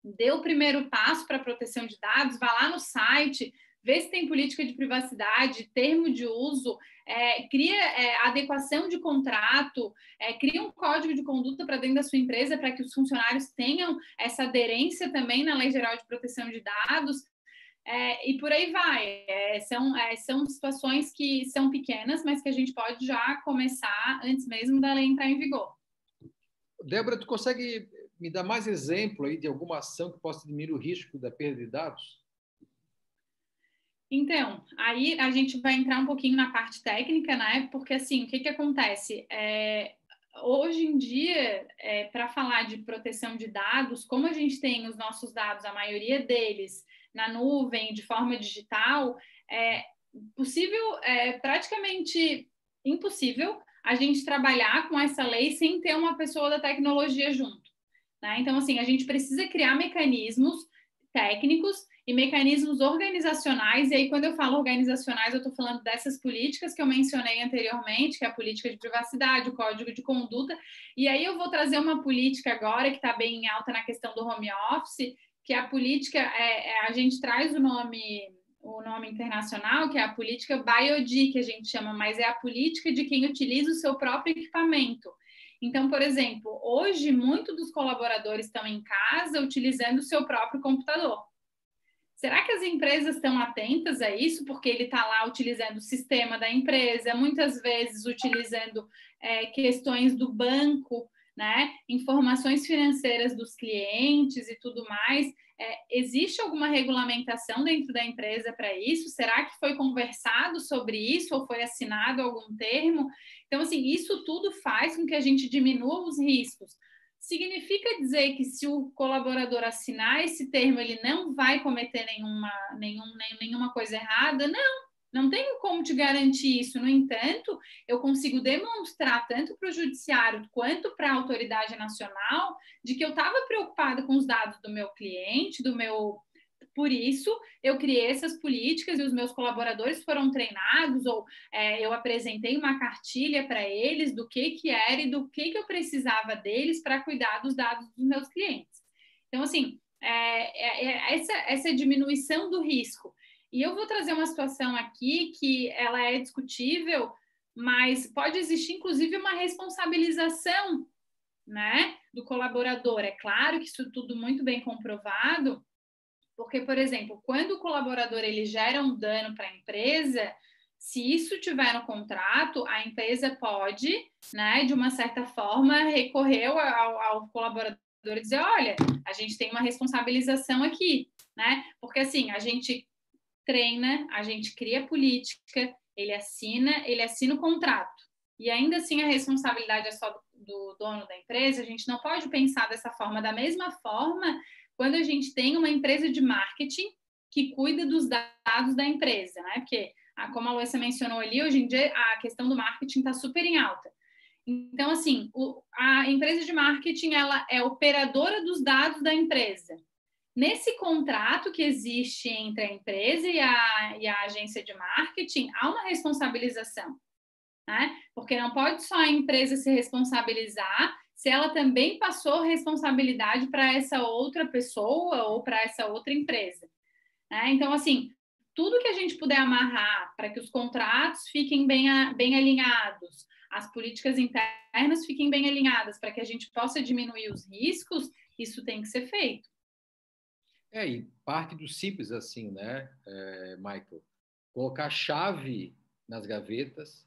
deu o primeiro passo para a proteção de dados, vá lá no site, vê se tem política de privacidade, termo de uso, cria adequação de contrato, cria um código de conduta para dentro da sua empresa para que os funcionários tenham essa aderência também na Lei Geral de Proteção de Dados, e por aí vai. São situações que são pequenas, mas que a gente pode já começar antes mesmo da lei entrar em vigor. Débora, tu consegue me dar mais exemplo aí de alguma ação que possa diminuir o risco da perda de dados? Então, aí a gente vai entrar um pouquinho na parte técnica, né? Porque, assim, o que acontece? Hoje em dia, para falar de proteção de dados, como a gente tem os nossos dados, a maioria deles, na nuvem, de forma digital, praticamente impossível a gente trabalhar com essa lei sem ter uma pessoa da tecnologia junto, né? Então, assim, a gente precisa criar mecanismos técnicos e mecanismos organizacionais, e aí quando eu falo organizacionais, eu estou falando dessas políticas que eu mencionei anteriormente, que é a política de privacidade, o código de conduta, e aí eu vou trazer uma política agora que está bem alta na questão do home office, que a política, a gente traz o nome internacional, que é a política BioD, que a gente chama, mas é a política de quem utiliza o seu próprio equipamento. Então, por exemplo, hoje, muitos dos colaboradores estão em casa utilizando o seu próprio computador. Será que as empresas estão atentas a isso? Porque ele está lá utilizando o sistema da empresa, muitas vezes utilizando questões do banco, né? Informações financeiras dos clientes e tudo mais. Existe alguma regulamentação dentro da empresa para isso? Será que foi conversado sobre isso ou foi assinado algum termo? Então, assim, isso tudo faz com que a gente diminua os riscos. Significa dizer que se o colaborador assinar esse termo, ele não vai cometer nenhuma coisa errada? Não tenho como te garantir isso. No entanto, eu consigo demonstrar tanto para o judiciário quanto para a autoridade nacional de que eu estava preocupada com os dados do meu cliente, Por isso, eu criei essas políticas e os meus colaboradores foram treinados, ou eu apresentei uma cartilha para eles do que era e do que eu precisava deles para cuidar dos dados dos meus clientes. Então, assim, essa diminuição do risco. E eu vou trazer uma situação aqui que ela é discutível, mas pode existir, inclusive, uma responsabilização, né, do colaborador. É claro que isso tudo muito bem comprovado, porque, por exemplo, quando o colaborador ele gera um dano para a empresa, se isso tiver no contrato, a empresa pode, né, de uma certa forma, recorrer ao colaborador e dizer, olha, a gente tem uma responsabilização aqui, né? Porque, assim, a gente treina, a gente cria política, ele assina o contrato. E ainda assim a responsabilidade é só do dono da empresa, a gente não pode pensar dessa forma. Da mesma forma, quando a gente tem uma empresa de marketing que cuida dos dados da empresa, né? Porque, como a Luísa mencionou ali, hoje em dia a questão do marketing está super em alta. Então, assim, a empresa de marketing, ela é operadora dos dados da empresa. Nesse contrato que existe entre a empresa e a agência de marketing, há uma responsabilização, né? Porque não pode só a empresa se responsabilizar se ela também passou responsabilidade para essa outra pessoa ou para essa outra empresa, né? Então, assim, tudo que a gente puder amarrar para que os contratos fiquem bem alinhados, as políticas internas fiquem bem alinhadas para que a gente possa diminuir os riscos, isso tem que ser feito. E parte do simples assim, né, Michael? Colocar chave nas gavetas,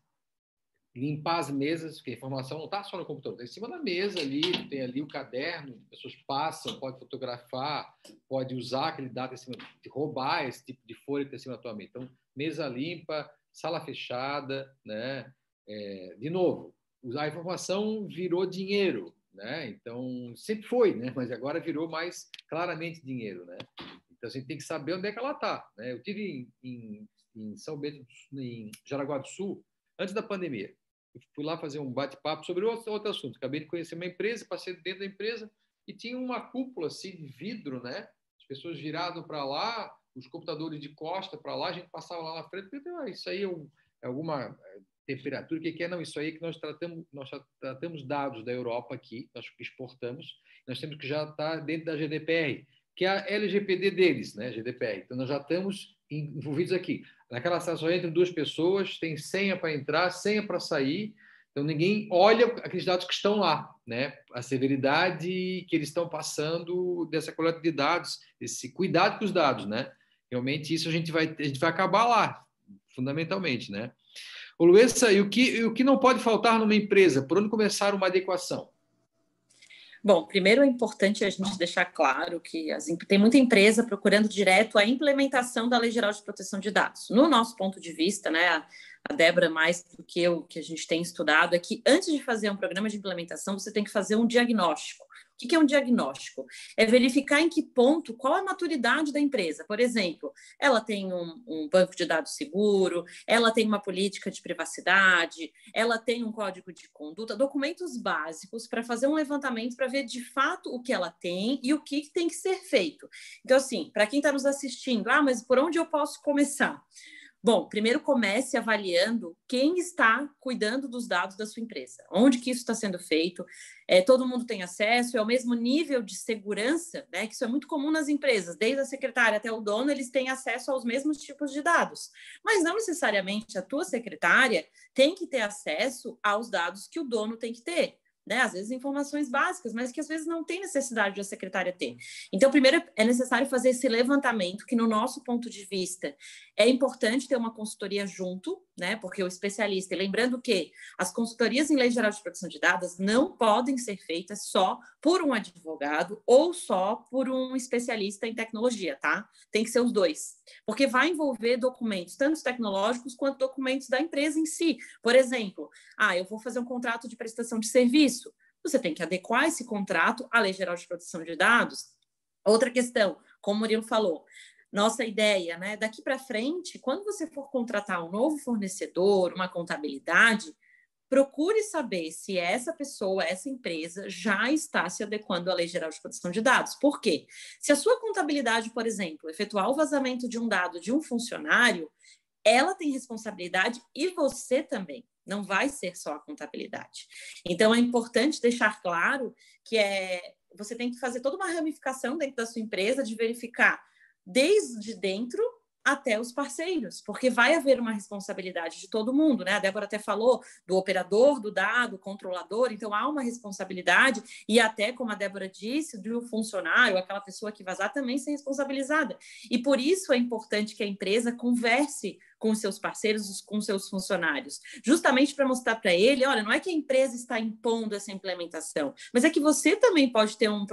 limpar as mesas, porque a informação não está só no computador, está em cima da mesa ali, tem ali o caderno, as pessoas passam, pode fotografar, pode usar aquele dado em cima, roubar esse tipo de folha que está em cima da tua mesa. Então, mesa limpa, sala fechada, né? De novo, a informação virou dinheiro, né? Então, sempre foi, né? Mas agora virou mais claramente dinheiro, né? Então, a gente tem que saber onde é que ela está, né? Eu estive em São Bento, em Jaraguá do Sul, antes da pandemia. Eu fui lá fazer um bate-papo sobre outro assunto. Acabei de conhecer uma empresa, passei dentro da empresa e tinha uma cúpula assim, de vidro, né? As pessoas viravam para lá, os computadores de costa para lá, a gente passava lá na frente, porque isso aí é alguma temperatura, o que é? Não, isso aí que nós tratamos dados da Europa aqui, nós exportamos, nós temos que já estar dentro da GDPR, que é a LGPD deles, né? GDPR. Então, nós já estamos envolvidos aqui. Naquela sala só entram 2 pessoas, tem senha para entrar, senha para sair, então ninguém olha aqueles dados que estão lá, né? A severidade que eles estão passando dessa coleta de dados, esse cuidado com os dados, né? Realmente isso a gente vai acabar lá, fundamentalmente, né? Ô, Luessa, e o que não pode faltar numa empresa? Por onde começar uma adequação? Bom, primeiro é importante a gente deixar claro que tem muita empresa procurando direto a implementação da Lei Geral de Proteção de Dados. No nosso ponto de vista, né, a Débora, mais do que eu, que a gente tem estudado, é que antes de fazer um programa de implementação, você tem que fazer um diagnóstico. O que é um diagnóstico? É verificar em que ponto, qual a maturidade da empresa. Por exemplo, ela tem um banco de dados seguro, ela tem uma política de privacidade, ela tem um código de conduta, documentos básicos para fazer um levantamento para ver de fato o que ela tem e o que tem que ser feito. Então, assim, para quem está nos assistindo, mas por onde eu posso começar? Bom, primeiro comece avaliando quem está cuidando dos dados da sua empresa, onde que isso está sendo feito, todo mundo tem acesso, é o mesmo nível de segurança, né, que isso é muito comum nas empresas, desde a secretária até o dono, eles têm acesso aos mesmos tipos de dados, mas não necessariamente a tua secretária tem que ter acesso aos dados que o dono tem que ter. Né? Às vezes informações básicas, mas que às vezes não tem necessidade de a secretária ter. Então, primeiro é necessário fazer esse levantamento, que no nosso ponto de vista é importante ter uma consultoria junto, né? Porque o especialista, e lembrando que as consultorias em Lei Geral de Proteção de Dados não podem ser feitas só por um advogado ou só por um especialista em tecnologia, tá? Tem que ser os dois, porque vai envolver documentos, tanto tecnológicos quanto documentos da empresa em si. Por exemplo, eu vou fazer um contrato de prestação de serviço, você tem que adequar esse contrato à Lei Geral de Proteção de Dados. Outra questão, como o Murilo falou, nossa ideia, né? Daqui para frente, quando você for contratar um novo fornecedor, uma contabilidade, procure saber se essa pessoa, essa empresa, já está se adequando à Lei Geral de Proteção de Dados. Por quê? Se a sua contabilidade, por exemplo, efetuar o vazamento de um dado de um funcionário, ela tem responsabilidade e você também. Não vai ser só a contabilidade. Então, é importante deixar claro que você tem que fazer toda uma ramificação dentro da sua empresa de verificar desde dentro até os parceiros, porque vai haver uma responsabilidade de todo mundo, né? A Débora até falou do operador do dado, controlador, então há uma responsabilidade e até, como a Débora disse, do funcionário, aquela pessoa que vazar também ser responsabilizada. E por isso é importante que a empresa converse com os seus parceiros, com os seus funcionários, justamente para mostrar para ele, olha, não é que a empresa está impondo essa implementação, mas é que você também pode ter um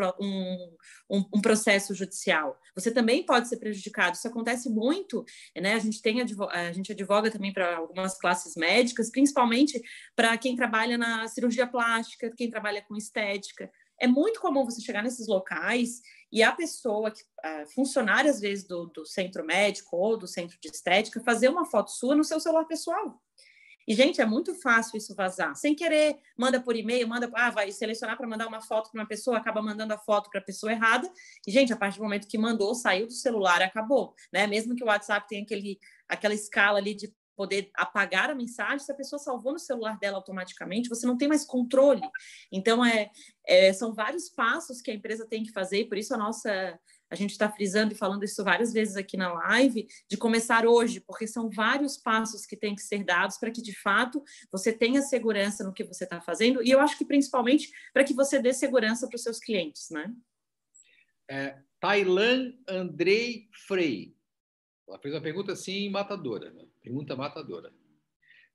processo judicial, você também pode ser prejudicado, isso acontece muito, né? A gente advoga também para algumas classes médicas, principalmente para quem trabalha na cirurgia plástica, quem trabalha com estética. É muito comum você chegar nesses locais e a pessoa, funcionária às vezes do centro médico ou do centro de estética, fazer uma foto sua no seu celular pessoal. E, gente, é muito fácil isso vazar. Sem querer, manda por e-mail, vai selecionar para mandar uma foto para uma pessoa, acaba mandando a foto para a pessoa errada. E, gente, a partir do momento que mandou, saiu do celular, acabou. Né? Mesmo que o WhatsApp tenha aquela escala ali de poder apagar a mensagem, se a pessoa salvou no celular dela automaticamente, você não tem mais controle. Então, são vários passos que a empresa tem que fazer, e por isso a a gente está frisando e falando isso várias vezes aqui na live, de começar hoje, porque são vários passos que têm que ser dados para que, de fato, você tenha segurança no que você está fazendo, e eu acho que principalmente para que você dê segurança para os seus clientes, né? Tailan Andrei Frei. Ela fez uma pergunta assim matadora, né? Pergunta matadora.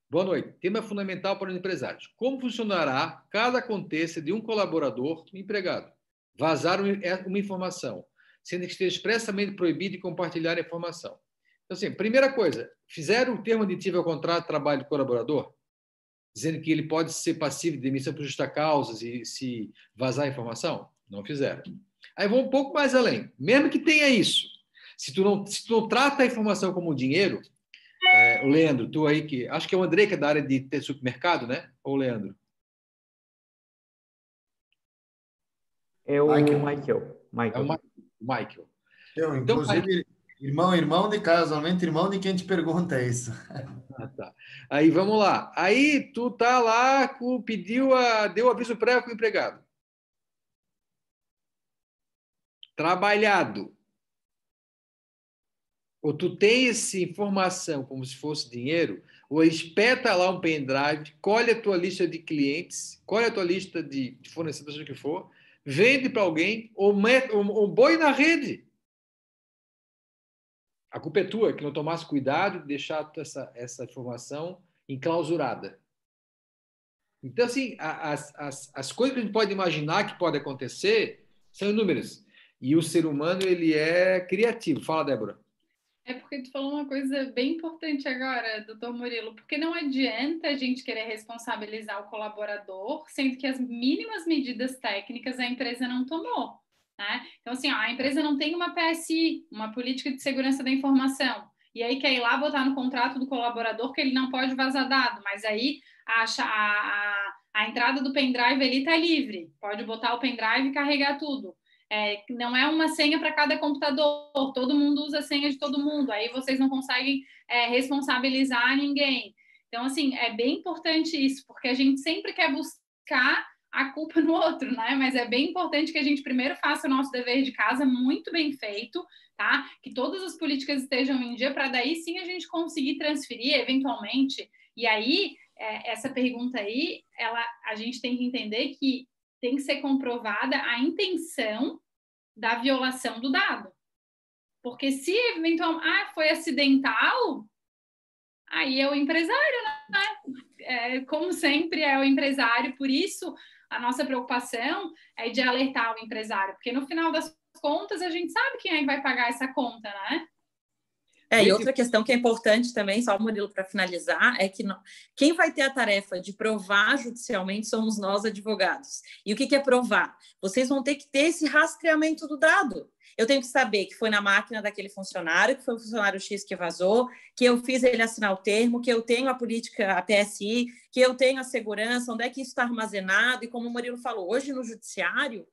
Boa noite. Tema fundamental para os empresários. Como funcionará caso aconteça de um colaborador, um empregado, vazar uma informação, sendo que esteja expressamente proibido de compartilhar a informação? Então, assim, primeira coisa, fizeram o termo aditivo ao contrato de trabalho do colaborador, dizendo que ele pode ser passivo de demissão por justa causa se vazar a informação? Não fizeram. Aí vou um pouco mais além. Mesmo que tenha isso, se tu não trata a informação como dinheiro, o Leandro, tu aí que... Acho que é o André que é da área de supermercado, né? Ou o Leandro? É o Michael. É o Michael. Então, inclusive, irmão de casamento, irmão de quem te pergunta isso. Tá. Aí, vamos lá. Aí, tu tá lá, deu aviso prévio para o empregado. Trabalhado. Ou tu tem essa informação como se fosse dinheiro, ou espeta lá um pendrive, colhe a tua lista de clientes, colhe a tua lista de fornecedores, o que for, vende para alguém, ou põe na rede. A culpa é tua, que não tomasse cuidado de deixar essa informação enclausurada. Então, assim, as coisas que a gente pode imaginar que pode acontecer são inúmeras. E o ser humano, ele é criativo. Fala, Débora. É porque tu falou uma coisa bem importante agora, doutor Murilo, porque não adianta a gente querer responsabilizar o colaborador, sendo que as mínimas medidas técnicas a empresa não tomou, né? Então, assim, a empresa não tem uma PSI, uma política de segurança da informação, e aí quer ir lá botar no contrato do colaborador que ele não pode vazar dado, mas aí a entrada do pendrive ali está livre, pode botar o pendrive e carregar tudo. Não é uma senha para cada computador, todo mundo usa a senha de todo mundo, aí vocês não conseguem responsabilizar ninguém. Então, assim, é bem importante isso, porque a gente sempre quer buscar a culpa no outro, né? Mas é bem importante que a gente primeiro faça o nosso dever de casa muito bem feito, tá? Que todas as políticas estejam em dia, para daí sim a gente conseguir transferir eventualmente. E aí, essa pergunta aí, a gente tem que entender que tem que ser comprovada a intenção da violação do dado. Porque se eventualmente foi acidental, aí é o empresário, né? Como sempre, é o empresário. Por isso, a nossa preocupação é de alertar o empresário. Porque no final das contas, a gente sabe quem é que vai pagar essa conta, né? E outra questão que é importante também, só o Murilo para finalizar, é que quem vai ter a tarefa de provar judicialmente somos nós, advogados. E o que é provar? Vocês vão ter que ter esse rastreamento do dado. Eu tenho que saber que foi na máquina daquele funcionário, que foi o funcionário X que vazou, que eu fiz ele assinar o termo, que eu tenho a política, a PSI, que eu tenho a segurança, onde é que isso está armazenado. E como o Murilo falou, hoje no judiciário,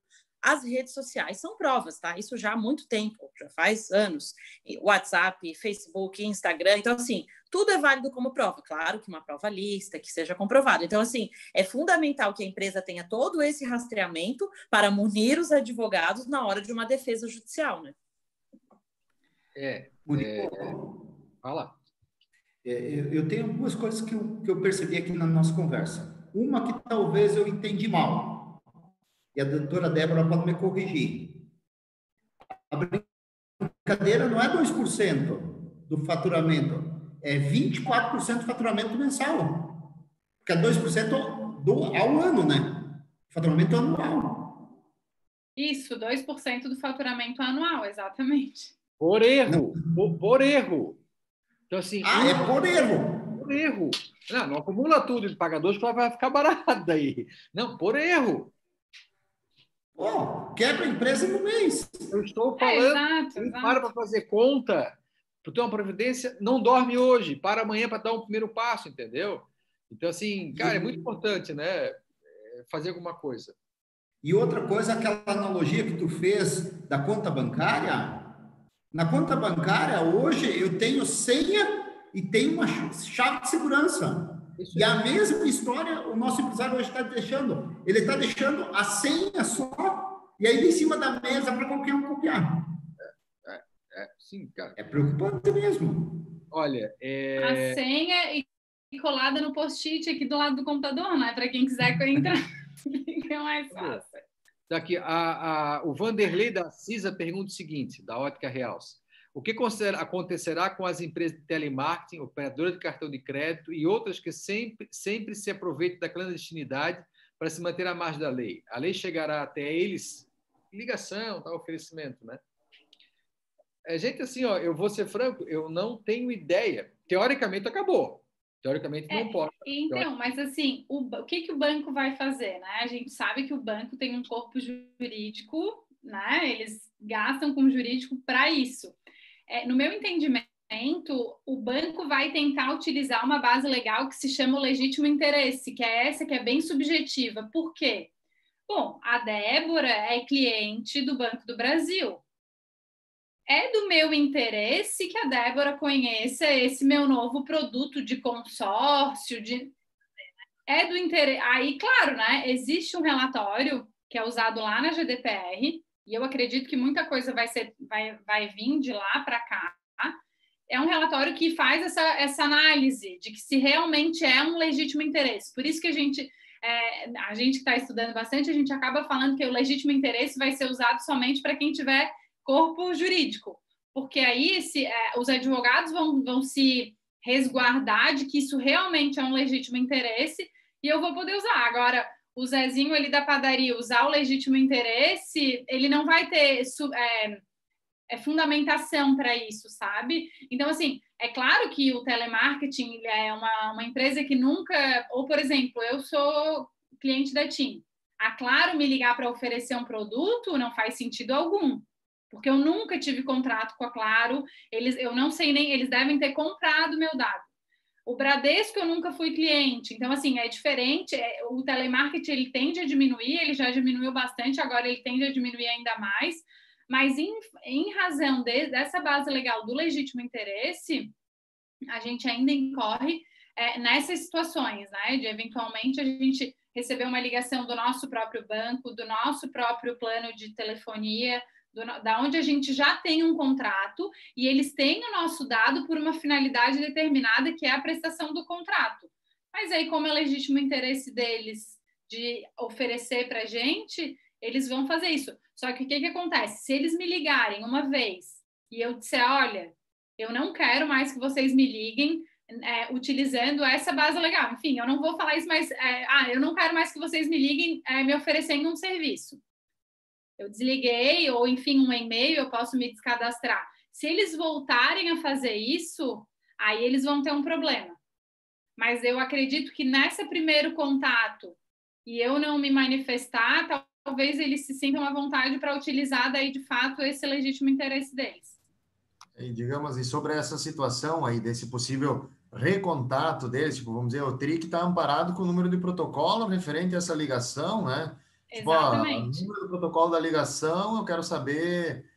as redes sociais são provas, tá? Isso já há muito tempo, já faz anos. WhatsApp, Facebook, Instagram. Então, assim, tudo é válido como prova. Claro que uma prova lista, que seja comprovado. Então, assim, é fundamental que a empresa tenha todo esse rastreamento para munir os advogados na hora de uma defesa judicial, né? Fala. Eu tenho duas coisas que eu percebi aqui na nossa conversa. Uma que talvez eu entendi mal. E a doutora Débora pode me corrigir. A brincadeira não é 2% do faturamento, é 24% do faturamento mensal. Porque é 2% ao ano, né? Faturamento anual. Isso, 2% do faturamento anual, exatamente. Por erro. Por erro. Então, assim... é por erro. Por erro. Não acumula tudo de pagadores, que vai ficar barato daí. Não, por erro. Quebra a empresa no mês. Eu estou falando, para fazer conta, para ter uma providência, não dorme hoje, para amanhã para dar um primeiro passo, entendeu? Então, assim, cara, é muito importante, né, fazer alguma coisa. E outra coisa, aquela analogia que tu fez da conta bancária, na conta bancária, hoje, eu tenho senha e tenho uma chave de segurança. Isso. E a mesma história o nosso empresário hoje está deixando. Ele está deixando a senha só e aí em cima da mesa para qualquer um copiar. Sim, cara. É preocupante mesmo. Olha, A senha e colada no post-it aqui do lado do computador, né? Para quem quiser entrar, fica mais fácil. Daqui, o Vanderlei da Cisa pergunta o seguinte, da Ótica Realce. O que acontecerá com as empresas de telemarketing, operadoras de cartão de crédito e outras que sempre se aproveitam da clandestinidade para se manter à margem da lei? A lei chegará até eles? Ligação, oferecimento, né? Gente, assim, ó, eu vou ser franco, eu não tenho ideia. Teoricamente, acabou. Teoricamente, não pode. Então, mas assim, o que o banco vai fazer, né? A gente sabe que o banco tem um corpo jurídico, né? Eles gastam com jurídico para isso. No meu entendimento, o banco vai tentar utilizar uma base legal que se chama o legítimo interesse, que é essa que é bem subjetiva. Por quê? Bom, a Débora é cliente do Banco do Brasil. É do meu interesse que a Débora conheça esse meu novo produto de consórcio, é do interesse. Aí, claro, né? Existe um relatório que é usado lá na GDPR, e eu acredito que muita coisa vai vir de lá para cá. É um relatório que faz essa análise de que se realmente é um legítimo interesse. Por isso que a gente que está estudando bastante, a gente acaba falando que o legítimo interesse vai ser usado somente para quem tiver corpo jurídico, porque aí os advogados vão se resguardar de que isso realmente é um legítimo interesse e eu vou poder usar. Agora, o Zezinho ali da padaria usar o legítimo interesse, ele não vai ter fundamentação para isso, sabe? Então, assim, é claro que o telemarketing é uma empresa que nunca... Ou, por exemplo, eu sou cliente da TIM. A Claro me ligar para oferecer um produto não faz sentido algum, porque eu nunca tive contrato com a Claro, eu não sei nem... Eles devem ter comprado meu dado. O Bradesco eu nunca fui cliente, então, assim, é diferente. O telemarketing, ele tende a diminuir, ele já diminuiu bastante, agora ele tende a diminuir ainda mais, mas em razão dessa base legal do legítimo interesse, a gente ainda incorre nessas situações, né? De eventualmente a gente receber uma ligação do nosso próprio banco, do nosso próprio plano de telefonia, da onde a gente já tem um contrato e eles têm o nosso dado por uma finalidade determinada, que é a prestação do contrato. Mas aí, como é legítimo interesse deles de oferecer para a gente, eles vão fazer isso. Só que o que acontece? Se eles me ligarem uma vez e eu disser, olha, eu não quero mais que vocês me liguem utilizando essa base legal. Enfim, eu não vou falar isso, mas eu não quero mais que vocês me liguem me oferecendo um serviço. Eu desliguei, ou enfim, um e-mail, eu posso me descadastrar. Se eles voltarem a fazer isso, aí eles vão ter um problema. Mas eu acredito que nesse primeiro contato, e eu não me manifestar, talvez eles se sintam à vontade para utilizar daí, de fato, esse legítimo interesse deles. E, digamos, e sobre essa situação aí, desse possível recontato deles, tipo, vamos dizer, o TRIC está amparado com o número de protocolo referente a essa ligação, né? Tipo, Exatamente. O número do protocolo da ligação, eu quero saber,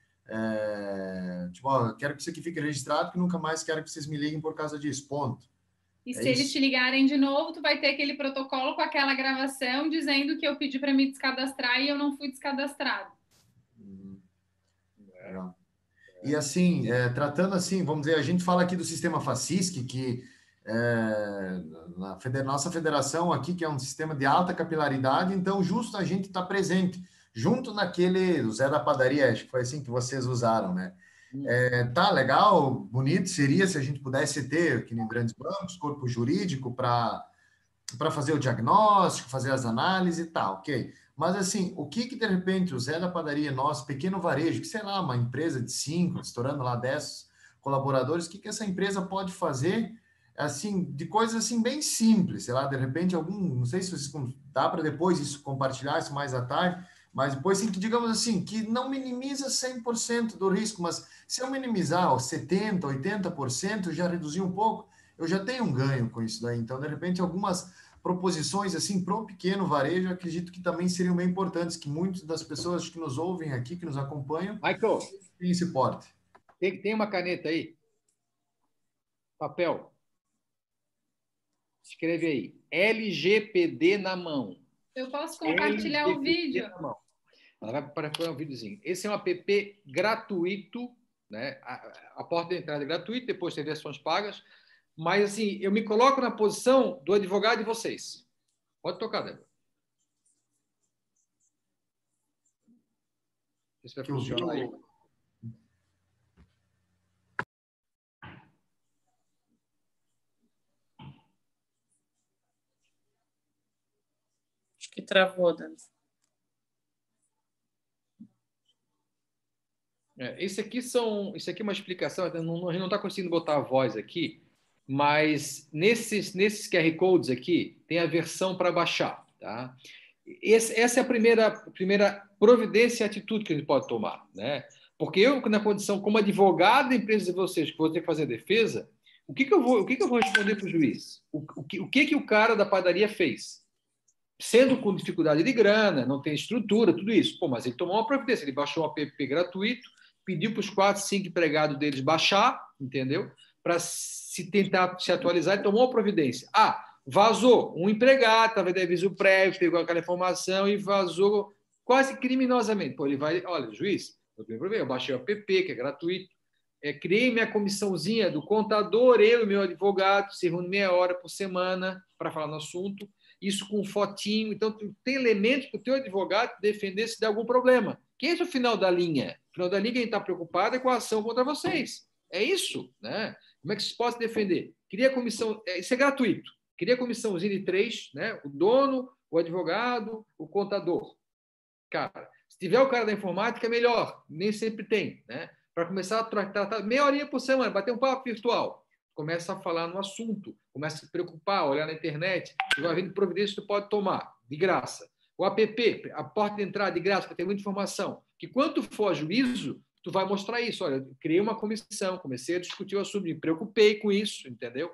quero que isso aqui fique registrado, que nunca mais quero que vocês me liguem por causa disso, ponto. E se eles te ligarem de novo, tu vai ter aquele protocolo com aquela gravação dizendo que eu pedi para me descadastrar e eu não fui descadastrado. Legal. E assim, tratando assim, vamos dizer, a gente fala aqui do sistema FACISC, que nossa federação aqui, que é um sistema de alta capilaridade, então justo a gente está presente, junto naquele, o Zé da Padaria, acho que foi assim que vocês usaram, né? Tá legal, bonito seria se a gente pudesse ter, que nem grandes bancos, corpo jurídico para fazer o diagnóstico, fazer as análises e tal, ok. Mas assim, o que de repente o Zé da Padaria, nosso pequeno varejo, que sei lá, uma empresa de 5, estourando lá 10 colaboradores, o que essa empresa pode fazer, assim, de coisas assim bem simples, sei lá, de repente não sei se dá para depois isso compartilhar isso mais à tarde, mas depois assim, que digamos assim, que não minimiza 100% do risco, mas se eu minimizar 70%, 80%, já reduzir um pouco, eu já tenho um ganho com isso daí. Então, de repente, algumas proposições assim para o pequeno varejo, eu acredito que também seriam bem importantes, que muitas das pessoas que nos ouvem aqui, que nos acompanham, Michael, têm esse porte. Tem uma caneta aí? Papel. Escreve aí. LGPD na mão. Eu posso compartilhar o vídeo. Ela vai para um videozinho. Esse é um app gratuito né? A porta de entrada é gratuita, depois tem versões pagas, mas assim, eu me coloco na posição do advogado de vocês. Pode tocar, Débora. Isso vai funcionar aí. Acho que travou, Dani. Isso aqui é uma explicação, a gente não está conseguindo botar a voz aqui, mas nesses QR Codes aqui tem a versão para baixar. Tá? Essa é a primeira providência e atitude que a gente pode tomar. Né? Porque eu, na condição como advogado da empresa de vocês, que vou ter que fazer a defesa, o que eu vou responder para o juiz? O que o cara da padaria fez? Sendo com dificuldade de grana, não tem estrutura, tudo isso. Pô, mas ele tomou uma providência, ele baixou um app gratuito, pediu para os 4, 5 empregados deles baixar, entendeu? Para tentar se atualizar, ele tomou uma providência. Vazou um empregado, estava de aviso prévio, pegou aquela informação e vazou quase criminosamente. Pô, ele vai, olha, juiz, eu baixei o app, que é gratuito, criei minha comissãozinha do contador, eu e meu advogado, se reúne meia hora por semana para falar no assunto, isso com fotinho. Então, tem elementos para o teu advogado defender se der algum problema. Que é esse o final da linha? O final da linha, quem está preocupado é com a ação contra vocês. É isso, né? Como é que vocês podem defender? Cria comissão, isso é gratuito. Cria comissãozinha de 3, né? O dono, o advogado, o contador. Cara, se tiver o cara da informática, é melhor. Nem sempre tem, né? Para começar a tratar meia horinha por semana, bater um papo virtual. Começa a falar no assunto, começa a se preocupar, olhar na internet, e vai vendo providências que tu pode tomar, de graça. O app, a porta de entrada de graça, porque tem muita informação, que quando tu for a juízo, tu vai mostrar isso. Olha, eu criei uma comissão, comecei a discutir o assunto, me preocupei com isso, entendeu?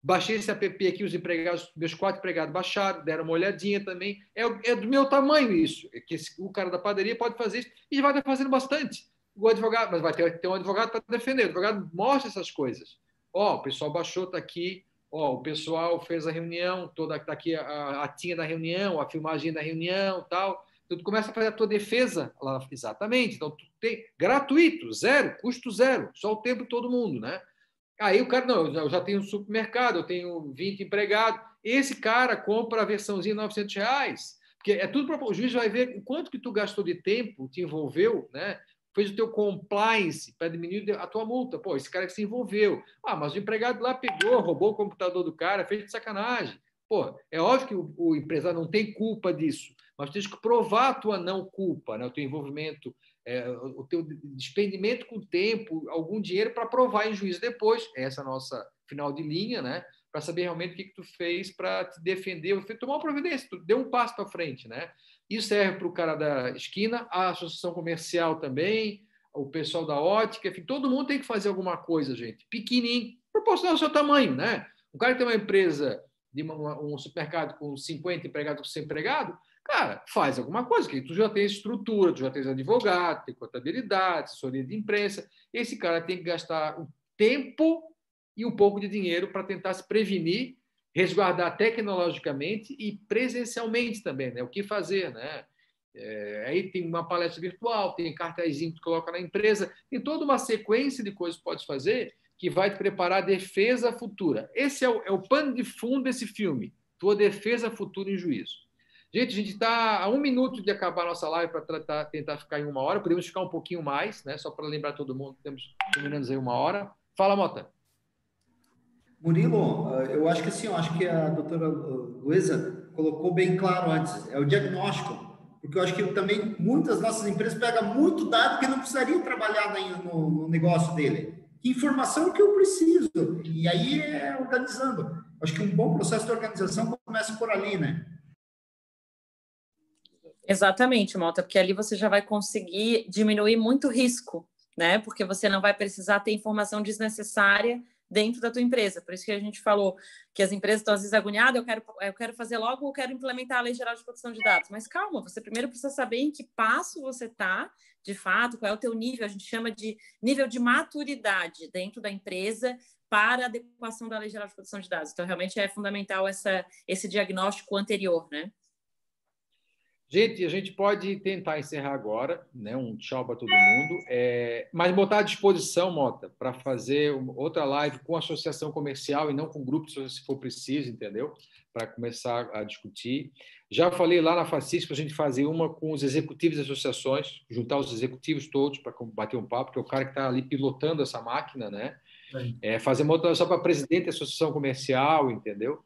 Baixei esse app aqui, os empregados, meus 4 empregados baixaram, deram uma olhadinha também. É do meu tamanho isso, que o cara da padaria pode fazer isso, e vai estar fazendo bastante. O advogado, mas vai ter um advogado para defender, o advogado mostra essas coisas. O pessoal baixou, está aqui, o pessoal fez a reunião, está aqui a atinha da reunião, a filmagem da reunião, tal. Então, tu começa a fazer a tua defesa lá, exatamente. Então, tu tem gratuito, zero, custo zero, só o tempo de todo mundo, né? Aí o cara, não, eu já tenho um supermercado, eu tenho 20 empregados, esse cara compra a versãozinha de R$900, porque é tudo para o juiz vai ver o quanto que tu gastou de tempo, te envolveu, né? Fez o teu compliance para diminuir a tua multa. Pô, esse cara que se envolveu. Mas o empregado lá pegou, roubou o computador do cara, fez de sacanagem. Pô, é óbvio que o empresário não tem culpa disso, mas tu tens que provar a tua não culpa, né? O teu envolvimento, o teu despendimento com tempo, algum dinheiro para provar em juízo depois. Essa é a nossa final de linha, né? Para saber realmente o que tu fez para te defender, tomar uma providência, tu deu um passo para frente, né? Isso serve para o cara da esquina, a associação comercial também, o pessoal da ótica, enfim, todo mundo tem que fazer alguma coisa, gente, pequenininho, proporcional ao seu tamanho, né? O cara que tem uma empresa, um supermercado com 50 empregados, com 100 empregados, cara, faz alguma coisa, que tu já tem estrutura, tu já tens advogado, tem contabilidade, assessoria de imprensa, esse cara tem que gastar o tempo e um pouco de dinheiro para tentar se prevenir, resguardar tecnologicamente e presencialmente também, né? O que fazer, né? Aí tem uma palestra virtual, tem cartazinho que tu coloca na empresa, tem toda uma sequência de coisas que podes fazer que vai te preparar a defesa futura. Esse é o pano de fundo desse filme, tua defesa futura em juízo. Gente, a gente está a 1 minuto de acabar a nossa live para tentar ficar em 1 hora, podemos ficar um pouquinho mais, né? Só para lembrar todo mundo, temos pelo menos aí 1 hora. Fala, Mota. Murilo, eu acho que assim, eu acho que a doutora Luísa colocou bem claro antes, é o diagnóstico, porque eu acho que também muitas nossas empresas pegam muito dado que não precisaria trabalhar no negócio dele. Que informação que eu preciso? E aí é organizando. Acho que um bom processo de organização começa por ali, né? Exatamente, Mota, porque ali você já vai conseguir diminuir muito risco, né? Porque você não vai precisar ter informação desnecessária dentro da tua empresa. Por isso que a gente falou que as empresas estão às vezes agoniadas, eu quero fazer logo, eu quero implementar a Lei Geral de Proteção de Dados. Mas calma, você primeiro precisa saber em que passo você está, de fato, qual é o teu nível, a gente chama de nível de maturidade dentro da empresa para a adequação da Lei Geral de Proteção de Dados. Então, realmente é fundamental esse diagnóstico anterior, né? Gente, a gente pode tentar encerrar agora, né? Um tchau para todo mundo. Mas botar à disposição, Mota, para fazer outra live com a associação comercial e não com grupo, se for preciso, entendeu? Para começar a discutir. Já falei lá na Facis para a gente fazer uma com os executivos das associações, juntar os executivos todos para bater um papo, que é o cara que está ali pilotando essa máquina, né? Fazer uma outra só para presidente da associação comercial, entendeu?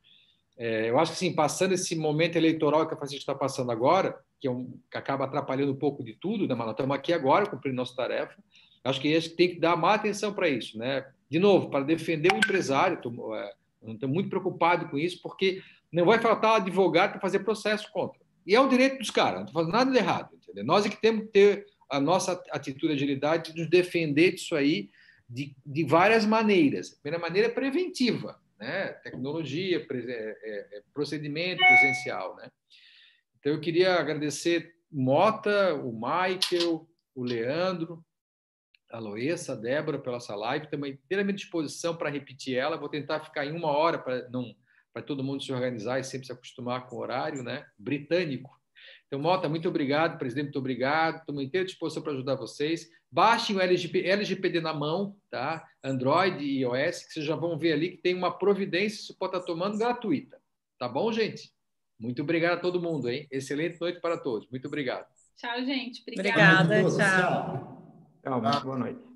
Eu acho que, assim, passando esse momento eleitoral que a Facis está passando agora, que acaba atrapalhando um pouco de tudo, né? Mas nós estamos aqui agora cumprindo nossa tarefa. Acho que a gente tem que dar mais atenção para isso, né? De novo, para defender o empresário, estou muito preocupado com isso, porque não vai faltar advogado para fazer processo contra. E é o direito dos caras, não estou fazendo nada de errado, entendeu? Nós é que temos que ter a nossa atitude de agilidade de nos defender disso aí de várias maneiras. A primeira maneira é preventiva, né? Tecnologia, procedimento presencial, né? Então, eu queria agradecer o Mota, o Michael, o Leandro, a Loessa, a Débora pela essa live. Estamos inteiramente à disposição para repetir ela. Vou tentar ficar em 1 hora para todo mundo se organizar e sempre se acostumar com o horário, né? Britânico. Então, Mota, muito obrigado. Presidente, muito obrigado. Estamos inteira disposição para ajudar vocês. Baixem o LGPD na mão, tá? Android e iOS, que vocês já vão ver ali que tem uma providência que você pode estar tomando gratuita. Tá bom, gente? Muito obrigado a todo mundo, hein? Excelente noite para todos. Muito obrigado. Tchau, gente. Obrigada. Obrigada, tchau. Tchau, muito boa noite.